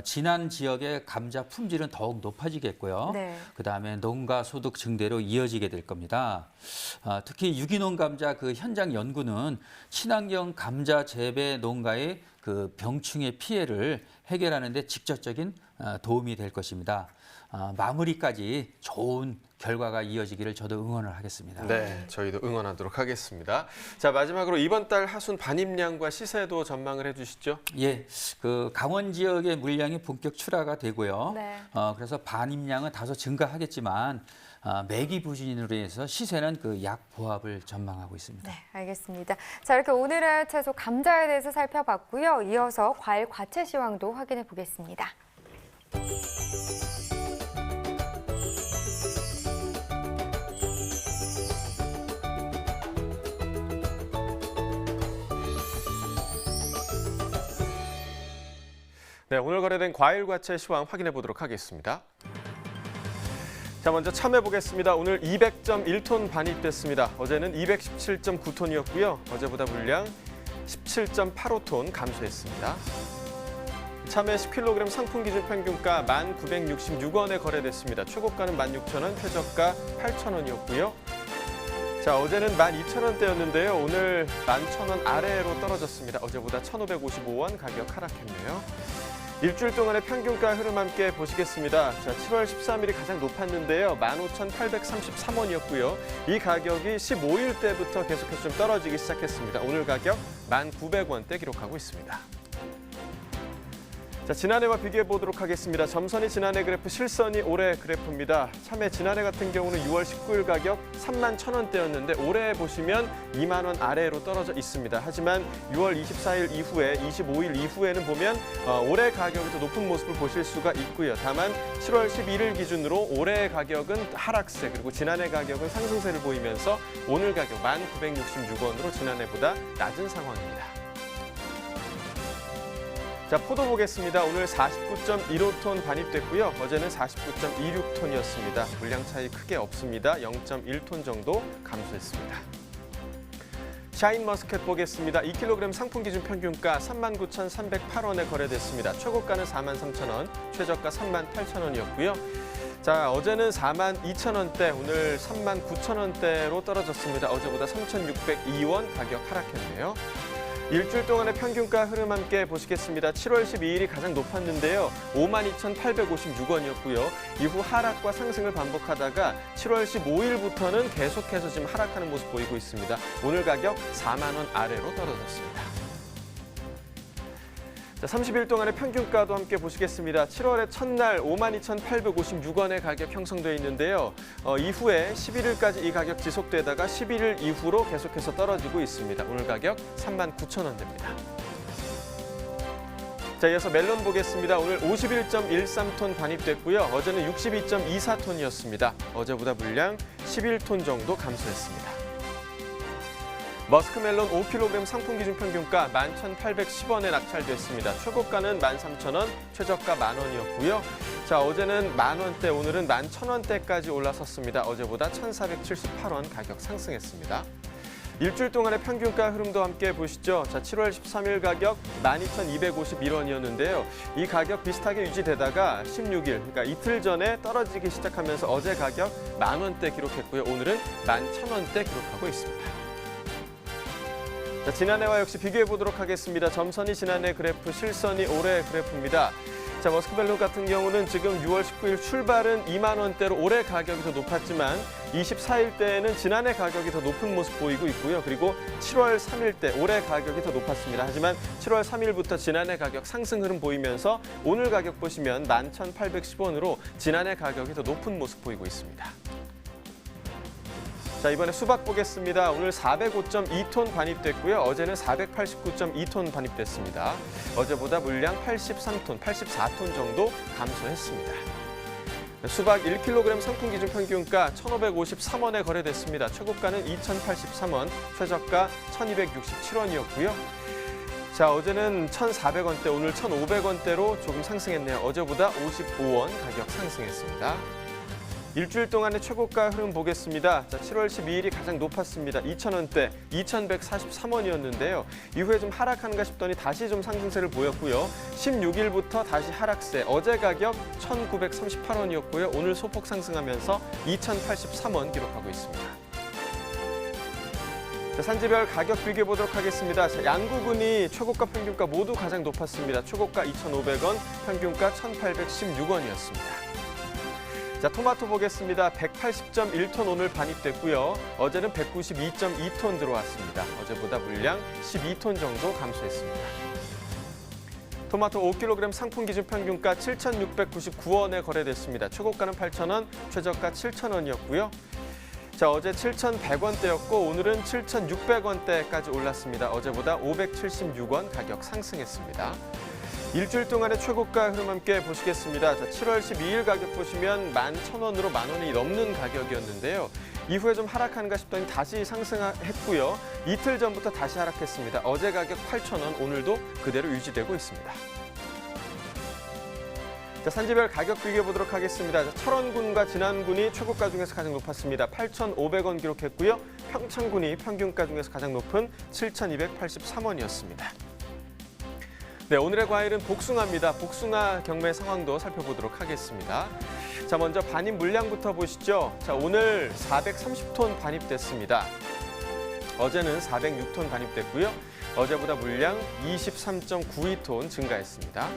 진안 지역의 감자 품질은 더욱 높아지겠고요. 네. 그다음에 농가 소득 증대로 이어지게 될 겁니다. 특히 유기농 감자 그 현장 연구는 친환경 감자 재배 농가의 그 병충해 피해를 해결하는 데 직접적인 도움이 될 것입니다. 마무리까지 좋은 결과가 이어지기를 저도 응원을 하겠습니다. 네, 저희도 응원하도록 하겠습니다. 자, 마지막으로 이번 달 하순 반입량과 시세도 전망을 해주시죠. 예, 그 강원 지역의 물량이 본격 출하가 되고요. 네. 그래서 반입량은 다소 증가하겠지만 매기 부진으로 인해서 시세는 그 약보합을 전망하고 있습니다. 네, 알겠습니다. 자, 이렇게 오늘의 채소 감자에 대해서 살펴봤고요. 이어서 과일 과채 시황도 확인해 보겠습니다. 네, 오늘 거래된 과일 과채 시황 확인해 보도록 하겠습니다. 자, 먼저 참외 보겠습니다. 오늘 200.1톤 반입됐습니다. 어제는 217.9톤이었고요. 어제보다 물량 17.85톤 감소했습니다. 참외 10kg 상품 기준 평균가 1,966원에 거래됐습니다. 최고가는 16,000원, 최저가 8,000원이었고요. 자, 어제는 12,000원대였는데요. 오늘 11,000원 아래로 떨어졌습니다. 어제보다 1,555원 가격 하락했네요. 일주일 동안의 평균가 흐름 함께 보시겠습니다. 자, 7월 13일이 가장 높았는데요. 15,833원이었고요. 이 가격이 15일 때부터 계속해서 좀 떨어지기 시작했습니다. 오늘 가격 1,900원대 기록하고 있습니다. 자, 지난해와 비교해 보도록 하겠습니다. 점선이 지난해 그래프, 실선이 올해 그래프입니다. 참외 지난해 같은 경우는 6월 19일 가격 31,000원대였는데 올해 보시면 2만 원 아래로 떨어져 있습니다. 하지만 6월 24일 이후에 25일 이후에는 보면 올해 가격이 더 높은 모습을 보실 수가 있고요. 다만 7월 11일 기준으로 올해 가격은 하락세, 그리고 지난해 가격은 상승세를 보이면서 오늘 가격 1,966원으로 지난해보다 낮은 상황입니다. 자, 포도 보겠습니다. 오늘 49.15톤 반입됐고요. 어제는 49.26톤이었습니다. 물량 차이 크게 없습니다. 0.1톤 정도 감소했습니다. 샤인머스켓 보겠습니다. 2kg 상품 기준 평균가 39,308원에 거래됐습니다. 최고가는 43,000원, 최저가 38,000원이었고요. 자, 어제는 42,000원대, 오늘 39,000원대로 떨어졌습니다. 어제보다 3,602원 가격 하락했네요. 일주일 동안의 평균가 흐름 함께 보시겠습니다. 7월 12일이 가장 높았는데요. 52,856원이었고요. 이후 하락과 상승을 반복하다가 7월 15일부터는 계속해서 지금 하락하는 모습 보이고 있습니다. 오늘 가격 4만 원 아래로 떨어졌습니다. 자, 30일 동안의 평균가도 함께 보시겠습니다. 7월의 첫날 52,856원의 가격 형성되어 있는데요. 이후에 11일까지 이 가격 지속되다가 11일 이후로 계속해서 떨어지고 있습니다. 오늘 가격 39,000원대입니다. 자, 이어서 멜론 보겠습니다. 오늘 51.13톤 반입됐고요. 어제는 62.24톤이었습니다. 어제보다 물량 11톤 정도 감소했습니다. 머스크멜론 5kg 상품 기준 평균가 11,810원에 낙찰됐습니다. 최고가는 13,000원, 최저가 만원이었고요. 자, 어제는 만원대, 오늘은 11,000원대까지 올라섰습니다. 어제보다 1,478원 가격 상승했습니다. 일주일 동안의 평균가 흐름도 함께 보시죠. 자, 7월 13일 가격 12,251원이었는데요. 이 가격 비슷하게 유지되다가 16일, 그러니까 이틀 전에 떨어지기 시작하면서 어제 가격 만원대 기록했고요. 오늘은 11,000원대 기록하고 있습니다. 자, 지난해와 역시 비교해 보도록 하겠습니다. 점선이 지난해 그래프, 실선이 올해 그래프입니다. 자, 머스크멜론 같은 경우는 지금 6월 19일 출발은 2만 원대로 올해 가격이 더 높았지만 24일 때에는 지난해 가격이 더 높은 모습 보이고 있고요. 그리고 7월 3일 때 올해 가격이 더 높았습니다. 하지만 7월 3일부터 지난해 가격 상승 흐름 보이면서 오늘 가격 보시면 11,810원으로 지난해 가격이 더 높은 모습 보이고 있습니다. 자, 이번에 수박 보겠습니다. 오늘 405.2톤 반입됐고요. 어제는 489.2톤 반입됐습니다. 어제보다 물량 83톤, 84톤 정도 감소했습니다. 수박 1kg 상품 기준 평균가 1,553원에 거래됐습니다. 최고가는 2,083원, 최저가 1,267원이었고요. 자, 어제는 1,400원대, 오늘 1,500원대로 조금 상승했네요. 어제보다 55원 가격 상승했습니다. 일주일 동안의 최고가 흐름 보겠습니다. 자, 7월 12일이 가장 높았습니다. 2,000원대, 2,143원이었는데요. 이후에 좀 하락하는가 싶더니 다시 좀 상승세를 보였고요. 16일부터 다시 하락세, 어제 가격 1,938원이었고요. 오늘 소폭 상승하면서 2,083원 기록하고 있습니다. 자, 산지별 가격 비교해 보도록 하겠습니다. 자, 양구군이 최고가 평균가 모두 가장 높았습니다. 최고가 2,500원, 평균가 1,816원이었습니다. 자, 토마토 보겠습니다. 180.1톤 오늘 반입됐고요. 어제는 192.2톤 들어왔습니다. 어제보다 물량 12톤 정도 감소했습니다. 토마토 5kg 상품 기준 평균가 7,699원에 거래됐습니다. 최고가는 8,000원, 최저가 7,000원이었고요. 자, 어제 7,100원대였고 오늘은 7,600원대까지 올랐습니다. 어제보다 576원 가격 상승했습니다. 일주일 동안의 최고가 흐름 함께 보시겠습니다. 자, 7월 12일 가격 보시면 11,000원으로 만 원이 넘는 가격이었는데요. 이후에 좀 하락하는가 싶더니 다시 상승했고요. 이틀 전부터 다시 하락했습니다. 어제 가격 8,000원, 오늘도 그대로 유지되고 있습니다. 자, 산지별 가격 비교해 보도록 하겠습니다. 자, 철원군과 진안군이 최고가 중에서 가장 높았습니다. 8,500원 기록했고요. 평창군이 평균가 중에서 가장 높은 7,283원이었습니다. 네, 오늘의 과일은 복숭아입니다. 복숭아 경매 상황도 살펴보도록 하겠습니다. 자, 먼저 반입 물량부터 보시죠. 자, 오늘 430톤 반입됐습니다. 어제는 406톤 반입됐고요. 어제보다 물량 23.92톤 증가했습니다.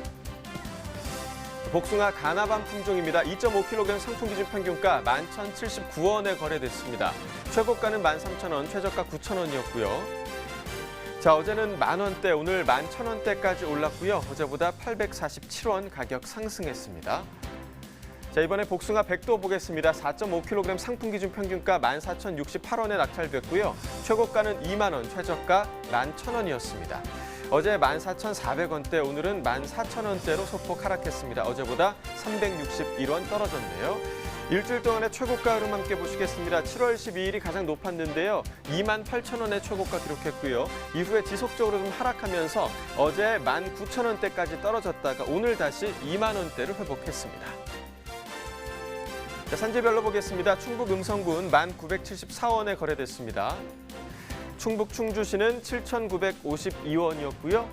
복숭아 가나반 품종입니다. 2.5kg 상품 기준 평균가 11,079원에 거래됐습니다. 최고가는 13,000원, 최저가 9,000원이었고요. 자, 어제는 만원대, 오늘 11,000원대까지 올랐고요. 어제보다 847원 가격 상승했습니다. 자, 이번에 복숭아 100도 보겠습니다. 4.5kg 상품 기준 평균가 14,068원에 낙찰됐고요. 최고가는 2만 원, 최저가 11,000원이었습니다. 어제 14,400원대, 오늘은 14,000원대로 소폭 하락했습니다. 어제보다 361원 떨어졌네요. 일주일 동안의 최고가 흐름 함께 보시겠습니다. 7월 12일이 가장 높았는데요. 28,000원의 최고가 기록했고요. 이후에 지속적으로 좀 하락하면서 어제 19,000원대까지 떨어졌다가 오늘 다시 2만 원대를 회복했습니다. 자, 산지별로 보겠습니다. 충북 음성군 1,974원에 거래됐습니다. 충북 충주시는 7,952원이었고요.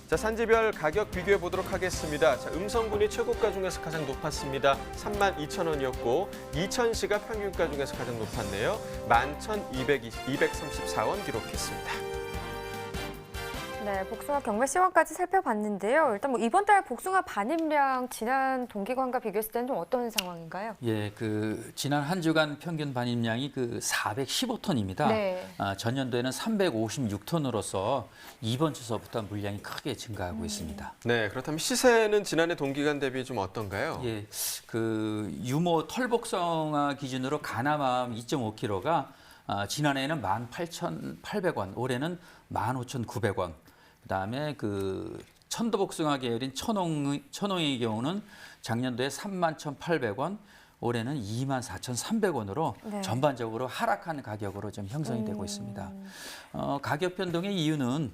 자, 산지별 가격 비교해 보도록 하겠습니다. 자, 음성군이 최고가 중에서 가장 높았습니다. 32,000원이었고 이천시가 평균가 중에서 가장 높았네요. 11,234원 기록했습니다. 네, 복숭아 경매 시황까지 살펴봤는데요. 일단 뭐 이번 달 복숭아 반입량 지난 동기간과 비교했을 때는 좀 어떤 상황인가요? 예, 그 지난 한 주간 평균 반입량이 그 415톤입니다. 네. 전년도에는 356톤으로서 이번 주서부터 물량이 크게 증가하고 있습니다. 네, 그렇다면 시세는 지난해 동기간 대비 좀 어떤가요? 예, 그 유모 털복숭아 기준으로 가나맘 2.5kg가 지난해에는 18,800원, 올해는 15,900원. 그다음에 그 천도복숭아 계열인 천홍의 경우는 작년도에 31,800원, 올해는 24,300원으로 네. 전반적으로 하락한 가격으로 좀 형성이 되고 있습니다. 가격 변동의 이유는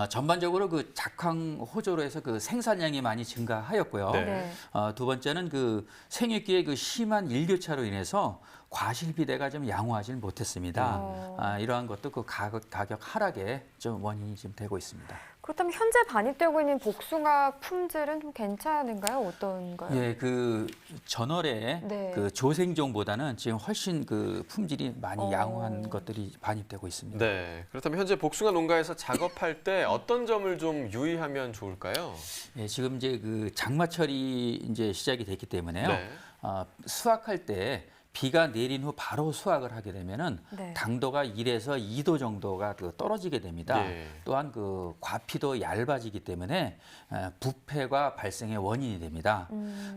전반적으로 그 작황 호조로 해서 그 생산량이 많이 증가하였고요. 네. 네. 두 번째는 그 생육기의 그 심한 일교차로 인해서 과실 비대가 좀 양호하지 못했습니다. 이러한 것도 그 가격 하락에 좀 원인이 좀 되고 있습니다. 그렇다면 현재 반입되고 있는 복숭아 품질은 좀 괜찮은가요? 어떤가요? 예, 그 전월에 네. 그 조생종보다는 지금 훨씬 그 품질이 많이 양호한 것들이 반입되고 있습니다. 네. 그렇다면 현재 복숭아 농가에서 작업할 때 어떤 점을 좀 유의하면 좋을까요? 예, 지금 이제 그 장마철이 이제 시작이 됐기 때문에요. 네. 수확할 때 비가 내린 후 바로 수확을 하게 되면은 네. 당도가 1에서 2도 정도가 그 떨어지게 됩니다. 예. 또한 그 과피도 얇아지기 때문에 부패가 발생의 원인이 됩니다.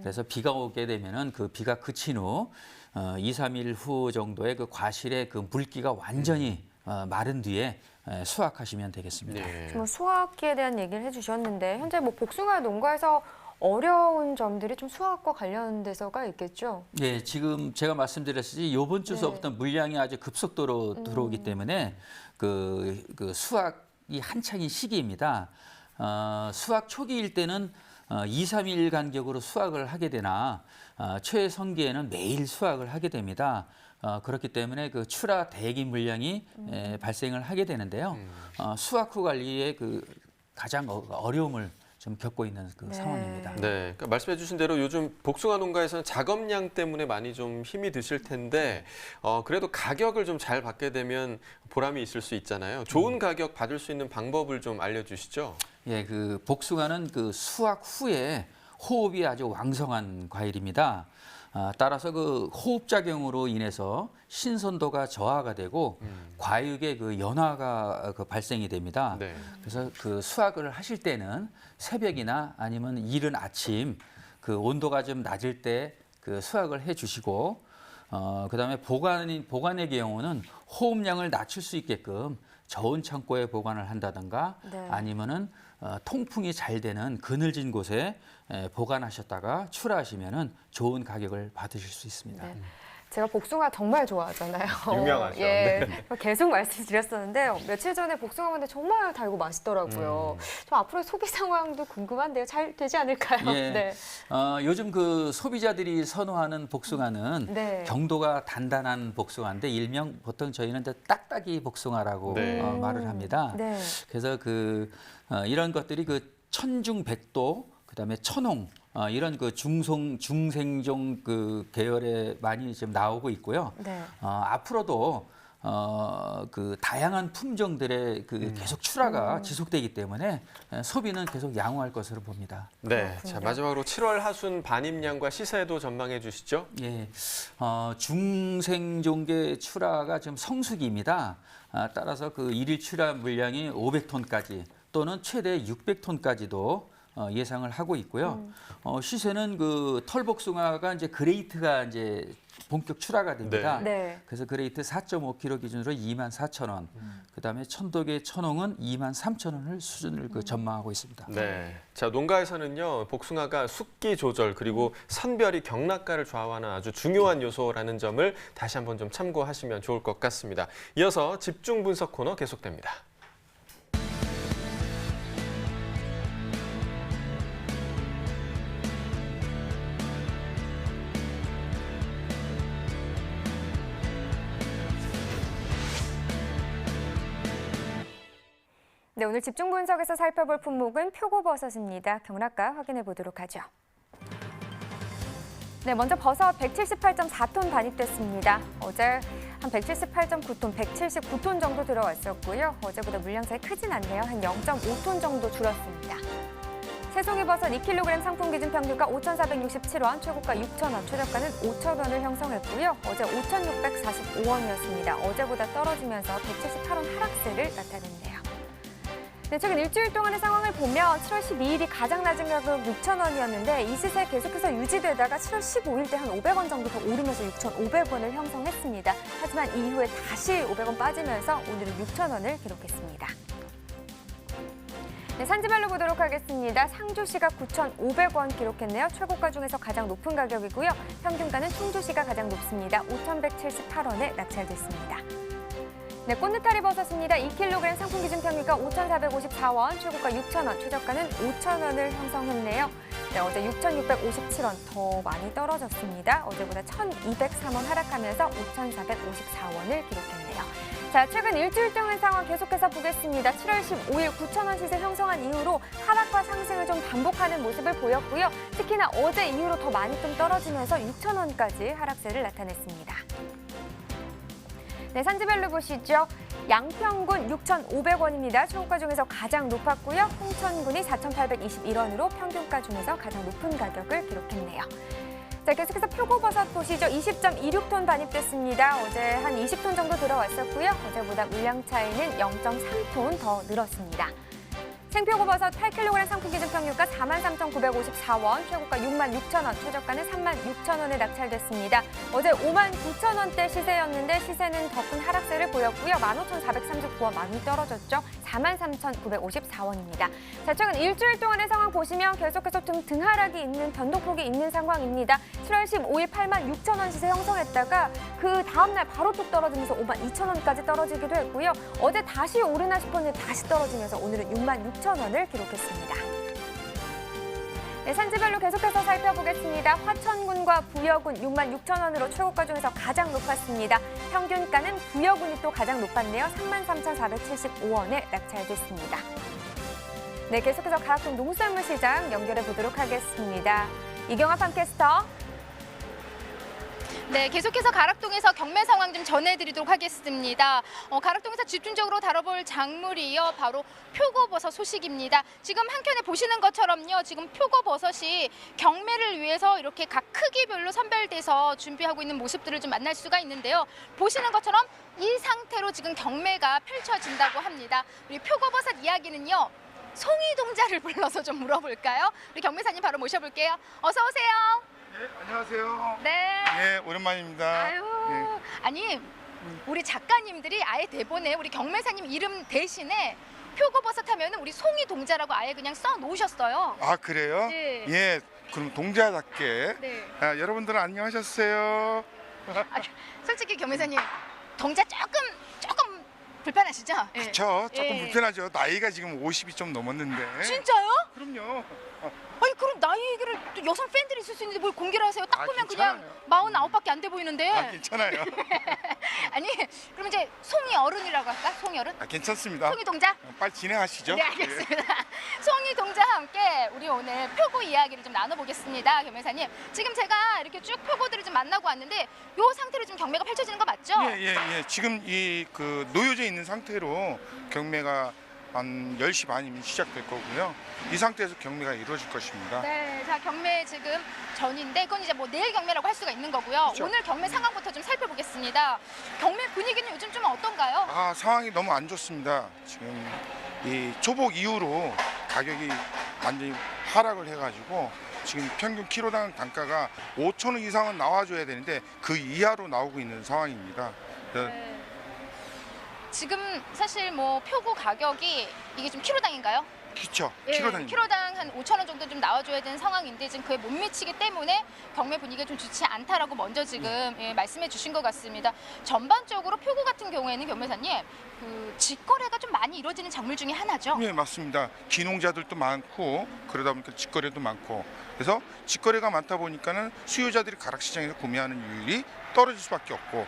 그래서 비가 오게 되면은 그 비가 그친 후 2, 3일 후 정도의 그 과실의 그 물기가 완전히 마른 뒤에 수확하시면 되겠습니다. 네. 뭐 수확기에 대한 얘기를 해주셨는데 현재 뭐 복숭아 농가에서 어려운 점들이 좀 수확과 관련돼서가 있겠죠? 예, 지금 제가 말씀드렸듯이 이번 주서부터 물량이 아주 급속도로 들어오기 때문에 그 수확이 한창인 시기입니다. 수확 초기일 때는 2, 3일 간격으로 수확을 하게 되나 최성기에는 매일 수확을 하게 됩니다. 그렇기 때문에 그 출하 대기 물량이 발생을 하게 되는데요. 수확 후 관리에 그 가장 어려움을 좀 겪고 있는 그 네. 상황입니다. 네, 그러니까 말씀해 주신 대로 요즘 복숭아 농가에서는 작업량 때문에 많이 좀 힘이 드실 텐데 그래도 가격을 좀 잘 받게 되면 보람이 있을 수 있잖아요. 좋은 가격 받을 수 있는 방법을 좀 알려주시죠. 예, 그 복숭아는 그 수확 후에 호흡이 아주 왕성한 과일입니다. 따라서 그 호흡 작용으로 인해서 신선도가 저하가 되고 과육의 그 연화가 그 발생이 됩니다. 네. 그래서 그 수확을 하실 때는 새벽이나 아니면 이른 아침 그 온도가 좀 낮을 때 그 수확을 해주시고 그다음에 보관의 경우는 호흡량을 낮출 수 있게끔 저온 창고에 보관을 한다든가 네. 아니면은 통풍이 잘 되는 그늘진 곳에 보관하셨다가 출하하시면은 좋은 가격을 받으실 수 있습니다. 네. 제가 복숭아 정말 좋아하잖아요. 유명하죠. 예, 계속 말씀드렸었는데 며칠 전에 복숭아 먹는데 정말 달고 맛있더라고요. 좀 앞으로 소비 상황도 궁금한데요. 잘 되지 않을까요? 예. 네. 요즘 그 소비자들이 선호하는 복숭아는 네. 경도가 단단한 복숭아인데 일명 보통 저희는 이제 딱딱이 복숭아라고 네. 말을 합니다. 네. 그래서 이런 것들이 그 천중백도 그다음에 천홍 이런 그 중생종 그 계열에 많이 지금 나오고 있고요. 네. 앞으로도 그 다양한 품종들의 그 계속 출하가 지속되기 때문에 소비는 계속 양호할 것으로 봅니다. 네, 자 마지막으로 7월 하순 반입량과 시세도 전망해 주시죠. 예, 중생종계 출하가 지금 성수기입니다. 따라서 그 일일 출하 물량이 500톤까지 또는 최대 600톤까지도 예상을 하고 있고요. 시세는 그 털복숭아가 이제 그레이트가 이제 본격 출하가 됩니다. 네. 그래서 그레이트 4.5kg 기준으로 24,000원. 그다음에 천독의 천홍은 23,000원을 수준을 그 전망하고 있습니다. 네, 자 농가에서는요 복숭아가 숙기 조절 그리고 선별이 경락가를 좌우하는 아주 중요한 요소라는 점을 다시 한번 좀 참고하시면 좋을 것 같습니다. 이어서 집중 분석 코너 계속됩니다. 네, 오늘 집중 분석에서 살펴볼 품목은 표고버섯입니다. 경락가 확인해 보도록 하죠. 네, 먼저 버섯 178.4톤 반입됐습니다. 어제 한 178.9톤, 179톤 정도 들어왔었고요. 어제보다 물량 차이 크진 않네요. 한 0.5톤 정도 줄었습니다. 새송이 버섯 2kg 상품 기준 평균가 5,467원, 최고가 6,000원, 최저가는 5,000원을 형성했고요. 어제 5,645원이었습니다. 어제보다 떨어지면서 178원 하락세를 나타냈네요. 네, 최근 일주일 동안의 상황을 보면 7월 12일이 가장 낮은 가격 6,000원이었는데 이 시세 계속해서 유지되다가 7월 15일 때 한 500원 정도 더 오르면서 6,500원을 형성했습니다. 하지만 이후에 다시 500원 빠지면서 오늘은 6,000원을 기록했습니다. 네, 산지별로 보도록 하겠습니다. 상주시가 9,500원 기록했네요. 최고가 중에서 가장 높은 가격이고요. 평균가는 충주시가 가장 높습니다. 5,178원에 낙찰됐습니다. 네, 꽃느타리 버섯입니다. 2kg 상품 기준 평균가 5,454원, 최고가 6,000원, 최저가는 5,000원을 형성했네요. 네, 어제 6,657원 더 많이 떨어졌습니다. 어제보다 1,203원 하락하면서 5,454원을 기록했네요. 자, 최근 일주일 동안 상황 계속해서 보겠습니다. 7월 15일 9,000원 시세 형성한 이후로 하락과 상승을 좀 반복하는 모습을 보였고요. 특히나 어제 이후로 더 많이 좀 떨어지면서 6,000원까지 하락세를 나타냈습니다. 네, 산지별로 보시죠. 양평군 6,500원입니다. 최고가 중에서 가장 높았고요. 홍천군이 4,821원으로 평균가 중에서 가장 높은 가격을 기록했네요. 자, 계속해서 표고버섯 보시죠. 20.26톤 반입됐습니다. 어제 한 20톤 정도 들어왔었고요. 어제보다 물량 차이는 0.3톤 더 늘었습니다. 생표고버섯 8kg 상품 기준 평균가 43,954원, 최고가 66,000원, 최저가는 36,000원에 낙찰됐습니다. 어제 59,000원대 시세였는데 시세는 더 큰 하락세를 보였고요. 15,439원 많이 떨어졌죠. 43,954원입니다. 자, 최근 일주일 동안의 상황 보시면 계속해서 좀 등하락이 있는 변동폭이 있는 상황입니다. 7월 15일 86,000원 시세 형성했다가 그 다음날 바로 뚝 떨어지면서 52,000원까지 떨어지기도 했고요. 어제 다시 오르나 싶었는데 다시 떨어지면서 오늘은 66,000원을 기록했습니다. 네, 산지별로 계속해서 살펴보겠습니다. 화천군과 부여군 66,000원으로 최고가 중에서 가장 높았습니다. 평균가는 부여군이 또 가장 높았네요. 33,475원에 낙찰됐습니다. 네, 계속해서 가락동 농수산물 시장 연결해 보도록 하겠습니다. 이경아 팜캐스터. 네, 계속해서 가락동에서 경매 상황 좀 전해드리도록 하겠습니다. 가락동에서 집중적으로 다뤄볼 작물이요, 바로 표고버섯 소식입니다. 지금 한켠에 보시는 것처럼요, 지금 표고버섯이 경매를 위해서 이렇게 각 크기별로 선별돼서 준비하고 있는 모습들을 좀 만날 수가 있는데요. 보시는 것처럼 이 상태로 지금 경매가 펼쳐진다고 합니다. 우리 표고버섯 이야기는요, 송이동자를 불러서 좀 물어볼까요? 우리 경매사님 바로 모셔볼게요. 어서 오세요. 네, 안녕하세요. 네. 네, 오랜만입니다. 아유, 네. 아니 우리 작가님들이 아예 대본에 우리 경매사님 이름 대신에 표고버섯 하면은 우리 송이동자라고 아예 그냥 써 놓으셨어요. 아, 그래요? 네. 예, 그럼 동자답게. 네. 아, 여러분들은 안녕하셨어요? 솔직히 경매사님 동자 조금 불편하시죠? 그렇죠. 조금 예. 불편하죠. 나이가 지금 50이 좀 넘었는데. 진짜요? 그럼요. 아니 그럼 나이 얘기를 또 여성 팬들이 있을 수 있는데 뭘 공개를 하세요? 딱 아, 보면 괜찮아요. 그냥 49밖에 안 돼 보이는데. 아, 괜찮아요. 아니 그럼 이제 송이 어른이라고 할까? 송이 어른? 아, 괜찮습니다. 송이 동자? 빨리 진행하시죠. 네, 알겠습니다. 송이 동자와 함께 우리 오늘 표고 이야기를 좀 나눠보겠습니다, 경매사님. 지금 제가 이렇게 쭉 표고들을 좀 만나고 왔는데 이 상태로 좀 경매가 펼쳐지는 거 맞죠? 예. 지금 이 그 놓여져 있는 상태로 경매가 한 10시 반이면 시작될 거고요. 이 상태에서 경매가 이루어질 것입니다. 네, 자 경매 지금 전인데 그건 이제 뭐 내일 경매라고 할 수가 있는 거고요. 그렇죠. 오늘 경매 상황부터 좀 살펴보겠습니다. 경매 분위기는 요즘 좀 어떤가요? 아, 상황이 너무 안 좋습니다. 지금 이 초복 이후로 가격이 완전히 하락을 해가지고 지금 평균 키로당 단가가 5,000원 이상은 나와줘야 되는데 그 이하로 나오고 있는 상황입니다. 네. 지금 사실 뭐 표고 가격이 이게 좀 키로당인가요? 그렇죠. 예, 키로당. 키로당 한 5,000원 정도 좀 나와줘야 되는 상황인데 지금 그에 못 미치기 때문에 경매 분위기가 좀 좋지 않다라고 먼저 지금 말씀해 주신 것 같습니다. 전반적으로 표고 같은 경우에는 경매사님 그 직거래가 좀 많이 이루어지는 작물 중에 하나죠? 네, 맞습니다. 기농자들도 많고 그러다 보니까 직거래도 많고 그래서 직거래가 많다 보니까는 수요자들이 가락시장에서 구매하는 율이 떨어질 수밖에 없고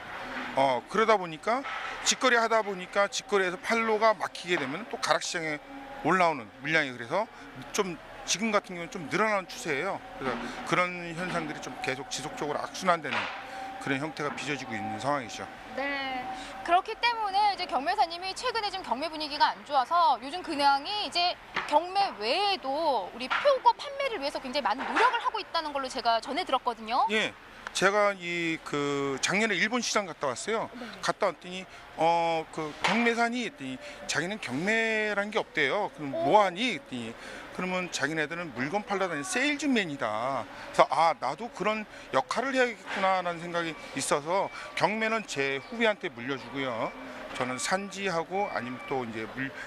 그러다 보니까 직거래 하다 보니까 직거래에서 판로가 막히게 되면 또 가락시장에 올라오는 물량이 그래서 좀 지금 같은 경우는 좀 늘어나는 추세예요. 그래서 그런 현상들이 좀 계속 지속적으로 악순환되는 그런 형태가 빚어지고 있는 상황이죠. 네. 그렇기 때문에 이제 경매사님이 최근에 좀 경매 분위기가 안 좋아서 요즘 근황이 이제 경매 외에도 우리 표고 판매를 위해서 굉장히 많은 노력을 하고 있다는 걸로 제가 전해 들었거든요. 예. 제가 작년에 일본 시장 갔다 왔어요. 네. 갔다 왔더니 그 경매사니 했더니 자기는 경매란 게 없대요. 그럼 뭐하니 했더니 그러면 자기네들은 물건 팔러 다니는 세일즈맨이다. 그래서 나도 그런 역할을 해야겠구나라는 생각이 있어서 경매는 제 후배한테 물려주고요. 저는 산지하고 아니면 또 이제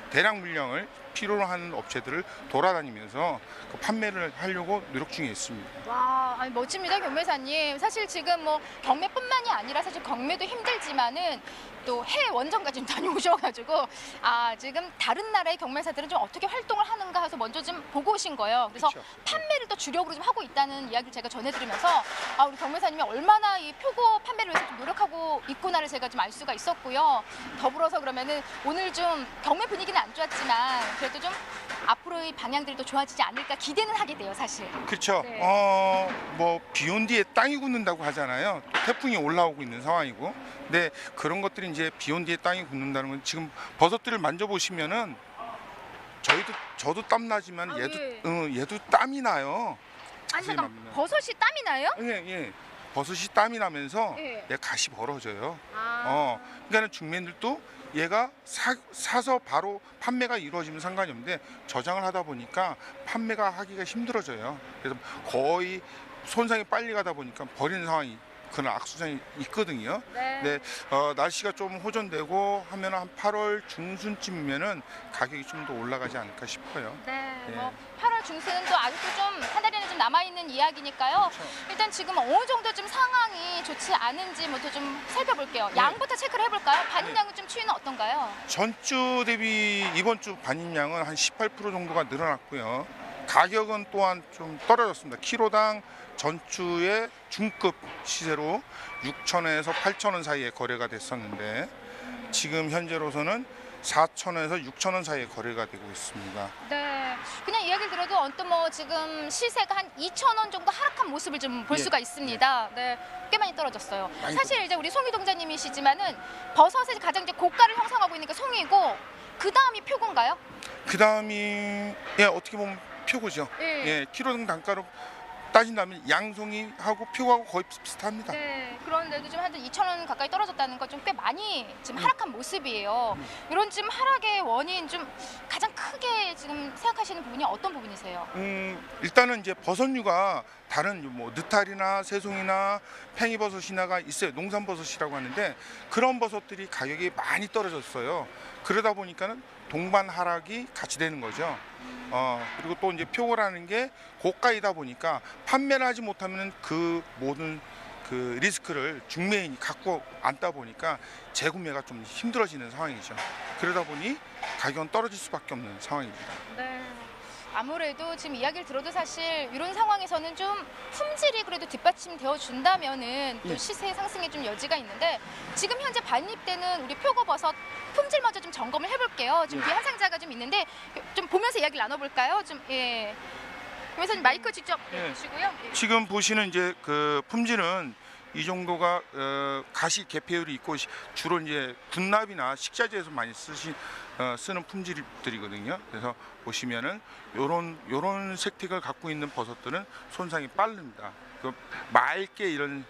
대량 물량을 필요로 하는 업체들을 돌아다니면서 그 판매를 하려고 노력 중에 있습니다. 와, 아니, 멋집니다, 경매사님. 사실 지금 뭐 경매뿐만이 아니라 사실 경매도 힘들지만은 또 해외 원정까지 좀 다녀오셔가지고 지금 다른 나라의 경매사들은 좀 어떻게 활동을 하는가 해서 먼저 좀 보고 오신 거예요. 그래서 그렇죠. 판매를 또 주력으로 좀 하고 있다는 이야기를 제가 전해드리면서 우리 경매사님이 얼마나 이 표고 판매를 위해서 좀 노력하고 있구나를 제가 좀 알 수가 있었고요. 더불어서 그러면은 오늘 좀 경매 분위기는 안 좋았지만 그래도 좀 앞으로의 방향들이 또 좋아지지 않을까 기대는 하게 돼요, 사실. 그렇죠. 네. 뭐 비 온 뒤에 땅이 굳는다고 하잖아요. 태풍이 올라오고 있는 상황이고. 근데 그런 것들이 이제 비 온 뒤에 땅이 굳는다는 건 지금 버섯들을 만져보시면은 저도 땀 나지만 얘도 땀이 나요. 아니 자세히 잠깐, 만지면. 버섯이 땀이 나요? 예. 버섯이 땀이 나면서 예. 얘 갓이 벌어져요. 그러니까는 중매인들도 얘가 사서 바로 판매가 이루어지면 상관이 없는데 저장을 하다 보니까 판매가 하기가 힘들어져요. 그래서 거의 손상이 빨리 가다 보니까 버리는 상황이 그런 악순환이 있거든요. 네. 날씨가 좀 호전되고 하면 한 8월 중순쯤이면은 가격이 좀 더 올라가지 않을까 싶어요. 네, 예. 뭐 8월 중순은 또 아직도 좀 한 달에는 좀 남아 있는 이야기니까요. 그렇죠. 일단 지금 어느 정도 좀 상황이 좋지 않은지부터 좀 살펴볼게요. 양부터 체크를 해볼까요? 반입량은 좀 추이는 어떤가요? 전주 대비 이번 주 반입량은 한 18% 정도가 늘어났고요. 가격은 또한 좀 떨어졌습니다. 키로당 전주의 중급 시세로 6,000원에서 8,000원 사이에 거래가 됐었는데 지금 현재로서는 4,000원에서 6,000원 사이에 거래가 되고 있습니다. 네, 그냥 이야기를 들어도 언뜻 뭐 지금 시세가 한 2,000원 정도 하락한 모습을 좀 볼 예. 수가 있습니다. 네, 꽤 많이 떨어졌어요. 많이 사실 이제 우리 송이 동자님이시지만은 버섯의 가장 이제 고가를 형성하고 있는 게 송이고 그 다음이 표고인가요? 그 다음이 어떻게 보면 표고죠. 예. 키로당 단가로 따진다면 양송이하고 표고하고 거의 비슷합니다. 네, 그런데도 좀 한 2,000원 가까이 떨어졌다는 건 좀 꽤 많이 지금 하락한 모습이에요. 이런 지금 하락의 원인 좀 가장 크게 지금 생각하시는 부분이 어떤 부분이세요? 일단은 이제 버섯류가 다른 뭐 느타리나 새송이나 팽이버섯이나가 있어요. 농산버섯이라고 하는데 그런 버섯들이 가격이 많이 떨어졌어요. 그러다 보니까는 동반 하락이 같이 되는 거죠. 그리고 또 이제 표고라는 게 고가이다 보니까 판매를 하지 못하면 그 모든 그 리스크를 중매인이 갖고 앉다 보니까 재구매가 좀 힘들어지는 상황이죠. 그러다 보니 가격은 떨어질 수밖에 없는 상황입니다. 네. 아무래도 지금 이야기를 들어도 사실 이런 상황에서는 좀 품질이 그래도 뒷받침되어 준다면은 또 시세 상승에 좀 여지가 있는데 지금 현재 반입되는 우리 표고버섯 품질 먼저 좀 점검을 해볼게요. 지금 뒤에 한 상자가 좀 있는데 좀 보면서 이야기를 나눠볼까요? 좀 예. 그래서 마이크 직접 주시고요. 예. 지금 보시는 이제 그 품질은 이 정도가 가시 개폐율이 있고 주로 이제 군납이나 식자재에서 많이 쓰는 품질들이거든요. 그래서 보시면은 요런 색택을 갖고 있는 버섯들은 손상이 빠릅니다. 그 맑게 이런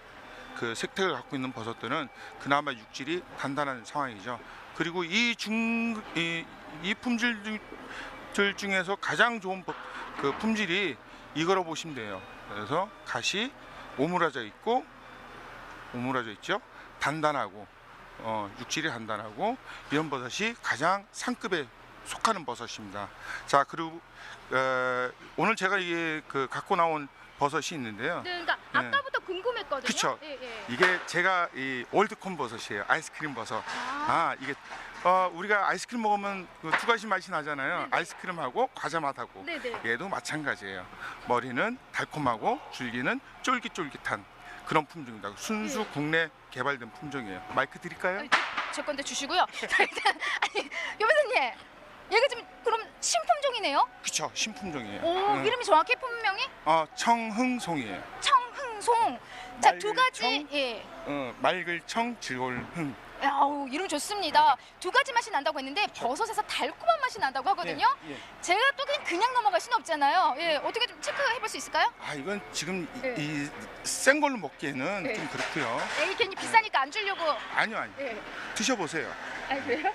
그 색택을 갖고 있는 버섯들은 그나마 육질이 단단한 상황이죠. 그리고 이 품질들 중에서 가장 좋은 그 품질이 이거로 보시면 돼요. 그래서 갓이 오므라져 있고 오므라져 있죠. 단단하고 육질이 단단하고 이런 버섯이 가장 상급에 속하는 버섯입니다. 자, 그리고 오늘 제가 갖고 나온 버섯이 있는데요. 네, 그러니까 아까부터 궁금했거든요. 그렇죠. 예. 이게 제가 이 올드콘 버섯이에요. 아이스크림 버섯. 이게 우리가 아이스크림 먹으면 그 두 가지 맛이 나잖아요. 네네. 아이스크림하고 과자 맛하고. 네네. 얘도 마찬가지예요. 머리는 달콤하고 줄기는 쫄깃쫄깃한 그런 품종입니다. 순수 국내 개발된 품종이에요. 마이크 드릴까요? 제 건데 주시고요. 일단 아니 여배사님, 얘가 좀 그럼 신품종이네요? 그렇죠. 신품종이에요. 오, 이름이 정확히 품명이? 청흥송이에요. 청흥송. 자, 두 가지. 맑을 예. 맑을 청, 즐거울 흥. 아우, 이름 좋습니다. 두 가지 맛이 난다고 했는데 버섯에서 달콤한 맛이 난다고 하거든요. 예. 제가 또 그냥 넘어갈 수는 없잖아요. 예, 어떻게 좀 체크해 볼 수 있을까요? 이건 지금 네. 이 센 걸로 먹기에는 네. 좀 그렇고요. 에이, 괜히 비싸니까 안 주려고. 아니요. 예. 드셔보세요. 그래요?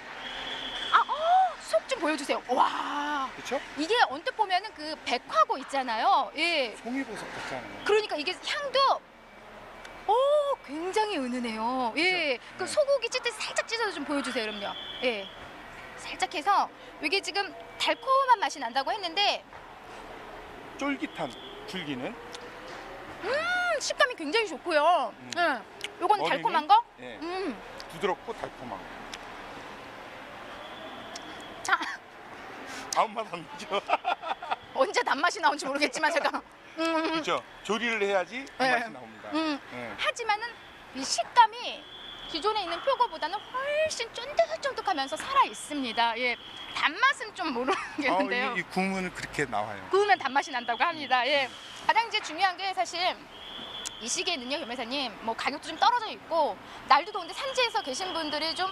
속 좀 보여주세요. 와, 그렇죠? 이게 언뜻 보면은 그 백화고 있잖아요. 예. 송이버섯 같잖아요. 그러니까 이게 향도 굉장히 은은해요. 예, 그 소고기 찢듯 살짝 찢어서 좀 보여주세요, 그럼요. 예, 살짝 해서 이게 지금 달콤한 맛이 난다고 했는데 쫄깃한 줄기는 식감이 굉장히 좋고요. 요건 머리는? 달콤한 거? 예, 부드럽고 달콤한 거. 자, 아무 맛 안 나죠? 언제 단맛이 나올지 모르겠지만 제가 그렇죠. 조리를 해야지 그 네. 맛이 나옵니다. 예. 하지만은 이 식감이 기존에 있는 표고보다는 훨씬 쫀득쫀득하면서 살아 있습니다. 예, 단맛은 좀 모르겠는데요. 이 국물은 그렇게 나와요. 구우면 단맛이 난다고 합니다. 예, 가장 이제 중요한 게 사실 이 시기에는요, 변호사님, 뭐 가격도 좀 떨어져 있고 날도 더운데 산지에서 계신 분들이 좀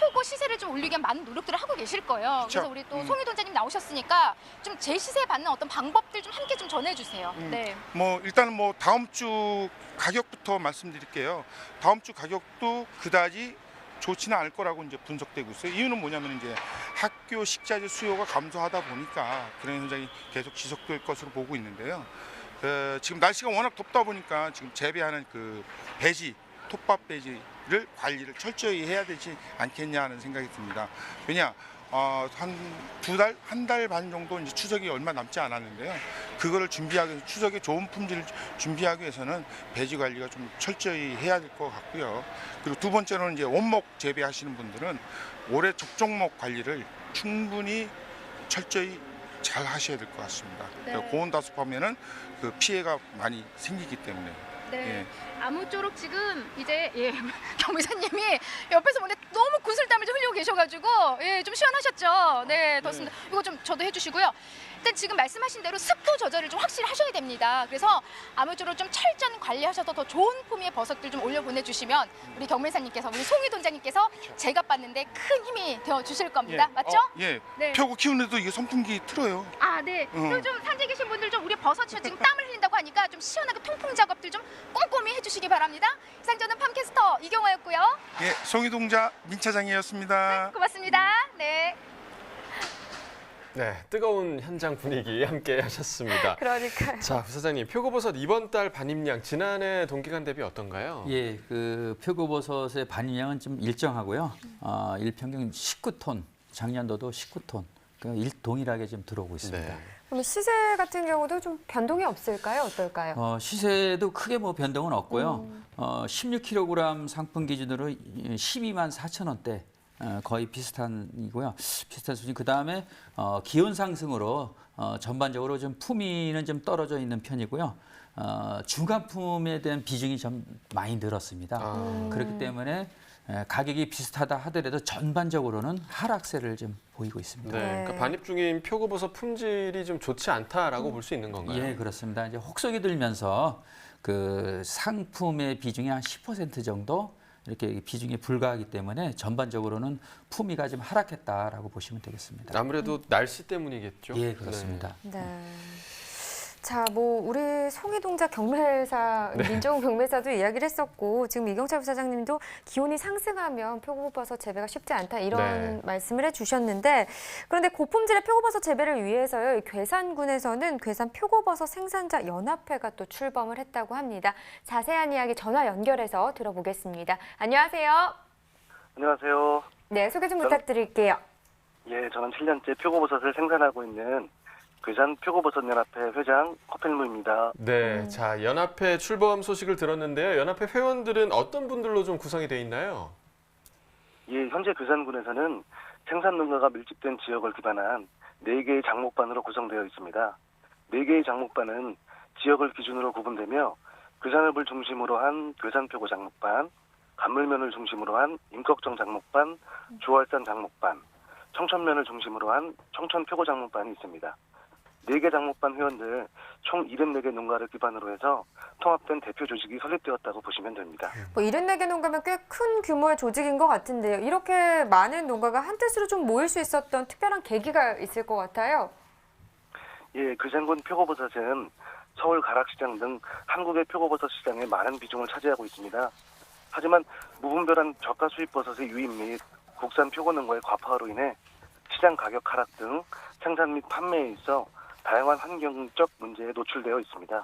표고 시세를 좀 올리기 위한 많은 노력들을 하고 계실 거예요. 그쵸. 그래서 우리 또 송희돈자님 나오셨으니까 좀 제시세 받는 어떤 방법들 좀 함께 좀 전해주세요. 네. 뭐 일단은 뭐 다음 주 가격부터 말씀드릴게요. 다음 주 가격도 그다지 좋지는 않을 거라고 이제 분석되고 있어요. 이유는 뭐냐면 이제 학교 식자재 수요가 감소하다 보니까 그런 현상이 계속 지속될 것으로 보고 있는데요. 지금 날씨가 워낙 덥다 보니까 지금 재배하는 그 배지, 톱밥 배지를 관리를 철저히 해야 되지 않겠냐 하는 생각이 듭니다. 왜냐? 한 달 반 정도 이제 추석이 얼마 남지 않았는데요. 그거를 준비하기 위해서 추석에 좋은 품질을 준비하기 위해서는 배지 관리가 좀 철저히 해야 될 것 같고요. 그리고 두 번째로는 이제 원목 재배하시는 분들은 올해 접종목 관리를 충분히 철저히 잘 하셔야 될 것 같습니다. 네. 고온다습하면은 그 피해가 많이 생기기 때문에. 네. 예. 아무쪼록 지금 이제 경비사님이 옆에서 뭔데 너무 구슬땀을 좀 흘리고 계셔가지고 좀 시원하셨죠. 네, 덥습니다. 이거 좀 저도 해주시고요. 일단 지금 말씀하신 대로 습도 조절을 좀 확실히 하셔야 됩니다. 그래서 아무쪼록 좀 철저히 관리하셔서 더 좋은 품위의 버섯들 좀 올려 보내주시면 우리 경매사님께서 우리 송희돈자님께서 제가 봤는데 큰 힘이 되어 주실 겁니다. 맞죠? 예. 네. 표고 키우는데도 이게 선풍기 틀어요. 아, 네. 그리고 좀 산지에 계신 분들 좀 우리 버섯이 지금 땀을 흘린다고 하니까 좀 시원하게 통풍 작업들 좀 꼼꼼히 해주시기 바랍니다. 이상 저는 팜캐스터 이경화였고요. 예, 송이동자 민차장이었습니다. 고맙습니다. 네. 네, 뜨거운 현장 분위기 함께 하셨습니다. 그러니까요. 자, 부사장님, 표고버섯 이번 달 반입량 지난해 동기간 대비 어떤가요? 예, 그 표고버섯의 반입량은 좀 일정하고요. 일평균 19톤, 작년도도 19톤. 동일하게 좀 들어오고 있습니다. 네. 그럼 시세 같은 경우도 좀 변동이 없을까요? 어떨까요? 시세도 크게 뭐 변동은 없고요. 16kg 상품 기준으로 12만 4천 원대. 거의 비슷한이고요. 비슷한 수준. 그 다음에 기온 상승으로 전반적으로 좀 품위는 좀 떨어져 있는 편이고요. 중간품에 대한 비중이 좀 많이 늘었습니다. 그렇기 때문에 가격이 비슷하다 하더라도 전반적으로는 하락세를 좀 보이고 있습니다. 네, 그러니까 반입 중인 표고버섯 품질이 좀 좋지 않다라고 볼 수 있는 건가요? 예, 그렇습니다. 이제 혹성이 들면서 그 상품의 비중이 한 10% 정도 이렇게 비중이 불과하기 때문에 전반적으로는 품위가 좀 하락했다라고 보시면 되겠습니다. 아무래도 날씨 때문이겠죠? 예, 그렇습니다. 네. 자, 뭐 우리 송이동자 경매사, 민정우 경매사도 이야기를 했었고 지금 이경철 부사장님도 기온이 상승하면 표고버섯 재배가 쉽지 않다 이런 말씀을 해주셨는데 그런데 고품질의 표고버섯 재배를 위해서요, 괴산군에서는 괴산 표고버섯 생산자 연합회가 또 출범을 했다고 합니다. 자세한 이야기 전화 연결해서 들어보겠습니다. 안녕하세요. 안녕하세요. 네, 소개 좀 부탁드릴게요. 예, 저는 7년째 표고버섯을 생산하고 있는 괴산 표고버섯연합회 회장 허필무입니다. 네, 자, 연합회 출범 소식을 들었는데요. 연합회 회원들은 어떤 분들로 좀 구성이 돼 있나요? 예, 현재 괴산군에서는 생산 농가가 밀집된 지역을 기반한 4개의 장목반으로 구성되어 있습니다. 4개의 장목반은 지역을 기준으로 구분되며 괴산읍을 중심으로 한 괴산표고 장목반, 간물면을 중심으로 한 임꺽정 장목반, 주월산 장목반, 청천면을 중심으로 한 청천표고 장목반이 있습니다. 4개 장목반 회원들 총 74개 농가를 기반으로 해서 통합된 대표 조직이 설립되었다고 보시면 됩니다. 뭐 74개 농가면 꽤 큰 규모의 조직인 것 같은데요. 이렇게 많은 농가가 한 뜻으로 좀 모일 수 있었던 특별한 계기가 있을 것 같아요. 예, 괴산군 표고버섯은 서울 가락시장 등 한국의 표고버섯 시장에 많은 비중을 차지하고 있습니다. 하지만 무분별한 저가 수입 버섯의 유입 및 국산 표고농가의 과파로 인해 시장 가격 하락 등 생산 및 판매에 있어 다양한 환경적 문제에 노출되어 있습니다.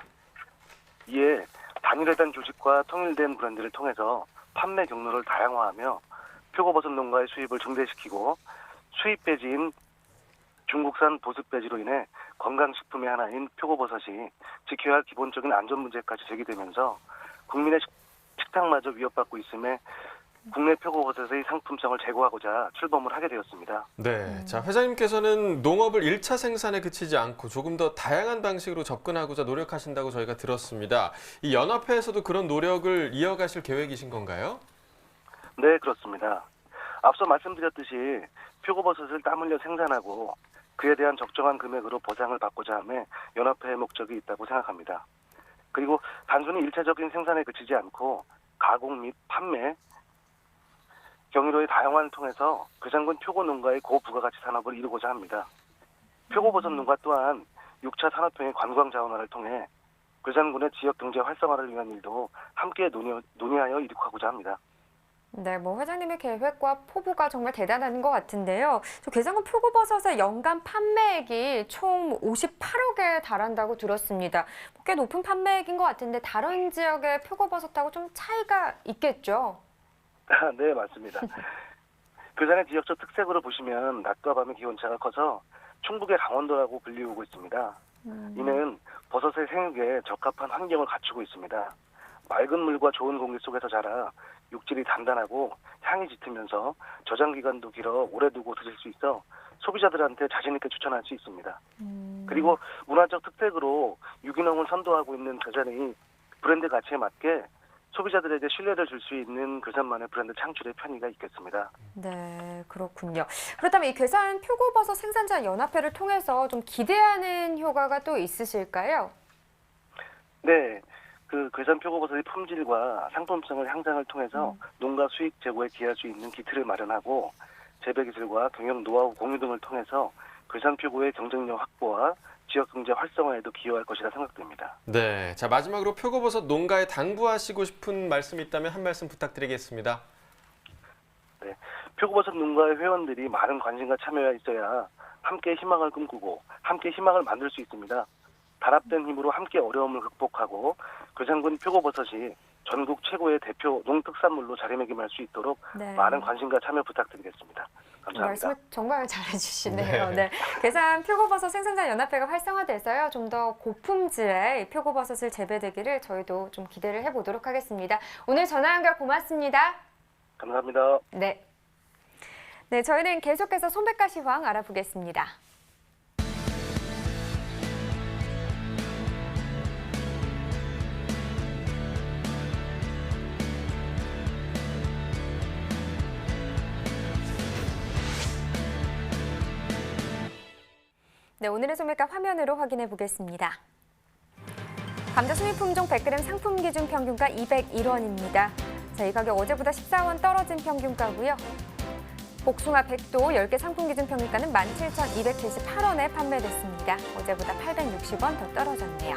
이에 단일화된 조직과 통일된 브랜드를 통해서 판매 경로를 다양화하며 표고버섯 농가의 수입을 증대시키고 수입 배지인 중국산 보습 배지로 인해 건강식품의 하나인 표고버섯이 지켜야 할 기본적인 안전 문제까지 제기되면서 국민의 식탁마저 위협받고 있음에 국내 표고버섯의 상품성을 제고하고자 출범을 하게 되었습니다. 네, 자 회장님께서는 농업을 1차 생산에 그치지 않고 조금 더 다양한 방식으로 접근하고자 노력하신다고 저희가 들었습니다. 이 연합회에서도 그런 노력을 이어가실 계획이신 건가요? 네, 그렇습니다. 앞서 말씀드렸듯이 표고버섯을 땀 흘려 생산하고 그에 대한 적정한 금액으로 보상을 받고자 함에 연합회의 목적이 있다고 생각합니다. 그리고 단순히 1차적인 생산에 그치지 않고 가공 및 판매, 경이로의 다양화를 통해서 괴산군 표고 농가의 고부가가치 산업을 이루고자 합니다. 표고버섯 농가 또한 6차 산업형의 관광 자원화를 통해 괴산군의 지역 경제 활성화를 위한 일도 함께 논의하여 이룩하고자 합니다. 네, 뭐 회장님의 계획과 포부가 정말 대단한 것 같은데요. 저 괴산군 표고버섯의 연간 판매액이 총 58억에 달한다고 들었습니다. 꽤 높은 판매액인 것 같은데 다른 지역의 표고버섯하고 좀 차이가 있겠죠? 네, 맞습니다. 괴산의 지역적 특색으로 보시면 낮과 밤의 기온차가 커서 충북의 강원도라고 불리우고 있습니다. 이는 버섯의 생육에 적합한 환경을 갖추고 있습니다. 맑은 물과 좋은 공기 속에서 자라 육질이 단단하고 향이 짙으면서 저장 기간도 길어 오래 두고 드실 수 있어 소비자들한테 자신 있게 추천할 수 있습니다. 그리고 문화적 특색으로 유기농을 선도하고 있는 괴산이 브랜드 가치에 맞게 소비자들에게 신뢰를 줄 수 있는 괴산만의 브랜드 창출의 편의가 있겠습니다. 네, 그렇군요. 그렇다면 이 괴산 표고버섯 생산자 연합회를 통해서 좀 기대하는 효과가 또 있으실까요? 네, 그 괴산 표고버섯의 품질과 상품성을 향상을 통해서 농가 수익 제고에 기여할 수 있는 기틀을 마련하고 재배 기술과 경영 노하우 공유 등을 통해서 괴산 표고의 경쟁력 확보와 지역 경제 활성화에도 기여할 것이라 생각됩니다. 네, 자 마지막으로 표고버섯 농가에 당부하시고 싶은 말씀이 있다면 한 말씀 부탁드리겠습니다. 네, 표고버섯 농가의 회원들이 많은 관심과 참여가 있어야 함께 희망을 꿈꾸고 함께 희망을 만들 수 있습니다. 단합된 힘으로 함께 어려움을 극복하고 괴산군 표고버섯이 전국 최고의 대표 농특산물로 자리매김할 수 있도록 네. 많은 관심과 참여 부탁드리겠습니다. 감사합니다. 말씀을 정말 잘해주시네요. 네. 네. 괴산 표고버섯 생산자 연합회가 활성화돼서요. 좀 더 고품질의 이 표고버섯을 재배되기를 저희도 좀 기대를 해보도록 하겠습니다. 오늘 전화 연결 고맙습니다. 감사합니다. 네. 네, 저희는 계속해서 손백가 시황 알아보겠습니다. 네, 오늘의 소매가 화면으로 확인해 보겠습니다. 감자 수입 품종 100g 상품 기준 평균가 201원입니다. 자, 이 가격 어제보다 14원 떨어진 평균가고요. 복숭아 100도 10개 상품 기준 평균가는 17,278원에 판매됐습니다. 어제보다 860원 더 떨어졌네요.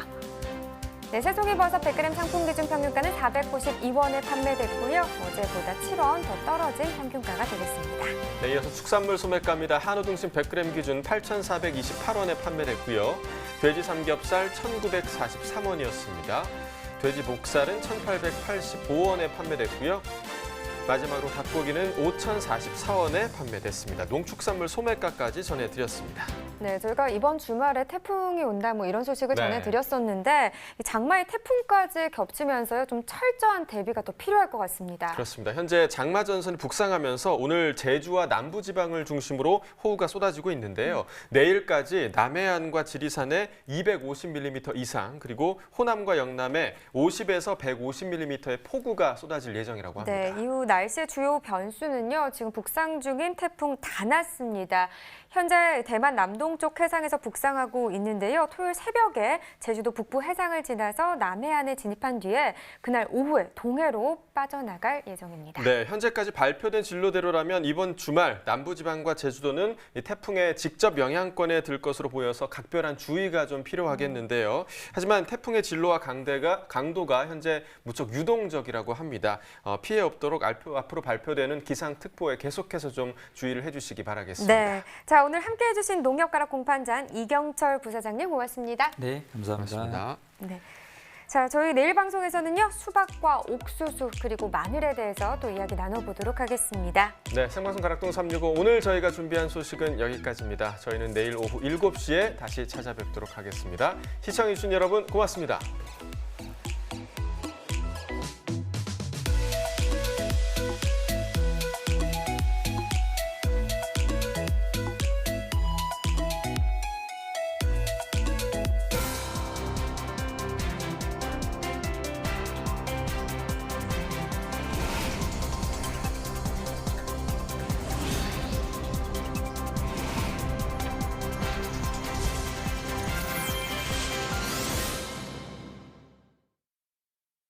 네, 새송이버섯 100g 상품 기준 평균가는 492원에 판매됐고요. 어제보다 7원 더 떨어진 평균가가 되겠습니다. 네, 이어서 축산물 소매가입니다. 한우 등심 100g 기준 8,428원에 판매됐고요. 돼지 삼겹살 1,943원이었습니다. 돼지 목살은 1,885원에 판매됐고요. 마지막으로 닭고기는 5,044원에 판매됐습니다. 농축산물 소매가까지 전해드렸습니다. 네, 저희가 이번 주말에 태풍이 온다 뭐 이런 소식을 네. 전해드렸었는데 이 장마의 태풍까지 겹치면서요 좀 철저한 대비가 더 필요할 것 같습니다. 그렇습니다. 현재 장마 전선이 북상하면서 오늘 제주와 남부지방을 중심으로 호우가 쏟아지고 있는데요. 내일까지 남해안과 지리산에 250mm 이상 그리고 호남과 영남에 50에서 150mm의 폭우가 쏟아질 예정이라고 합니다. 네, 이후 날씨의 주요 변수는요. 지금 북상 중인 태풍 다나스입니다. 현재 대만 남동쪽 해상에서 북상하고 있는데요. 토요일 새벽에 제주도 북부 해상을 지나서 남해안에 진입한 뒤에 그날 오후에 동해로 빠져나갈 예정입니다. 네, 현재까지 발표된 진로대로라면 이번 주말 남부지방과 제주도는 이 태풍의 직접 영향권에 들 것으로 보여서 각별한 주의가 좀 필요하겠는데요. 하지만 태풍의 진로와 강도가 현재 무척 유동적이라고 합니다. 피해 없도록 앞으로 발표되는 기상특보에 계속해서 좀 주의를 해주시기 바라겠습니다. 네, 자 오늘 함께해 주신 농협가락 공판장 이경철 부사장님 고맙습니다. 네, 감사합니다. 고맙습니다. 네. 자, 저희 내일 방송에서는요. 수박과 옥수수 그리고 마늘에 대해서 또 이야기 나눠보도록 하겠습니다. 네, 생방송 가락동 365 오늘 저희가 준비한 소식은 여기까지입니다. 저희는 내일 오후 7시에 다시 찾아뵙도록 하겠습니다. 시청해주신 여러분 고맙습니다.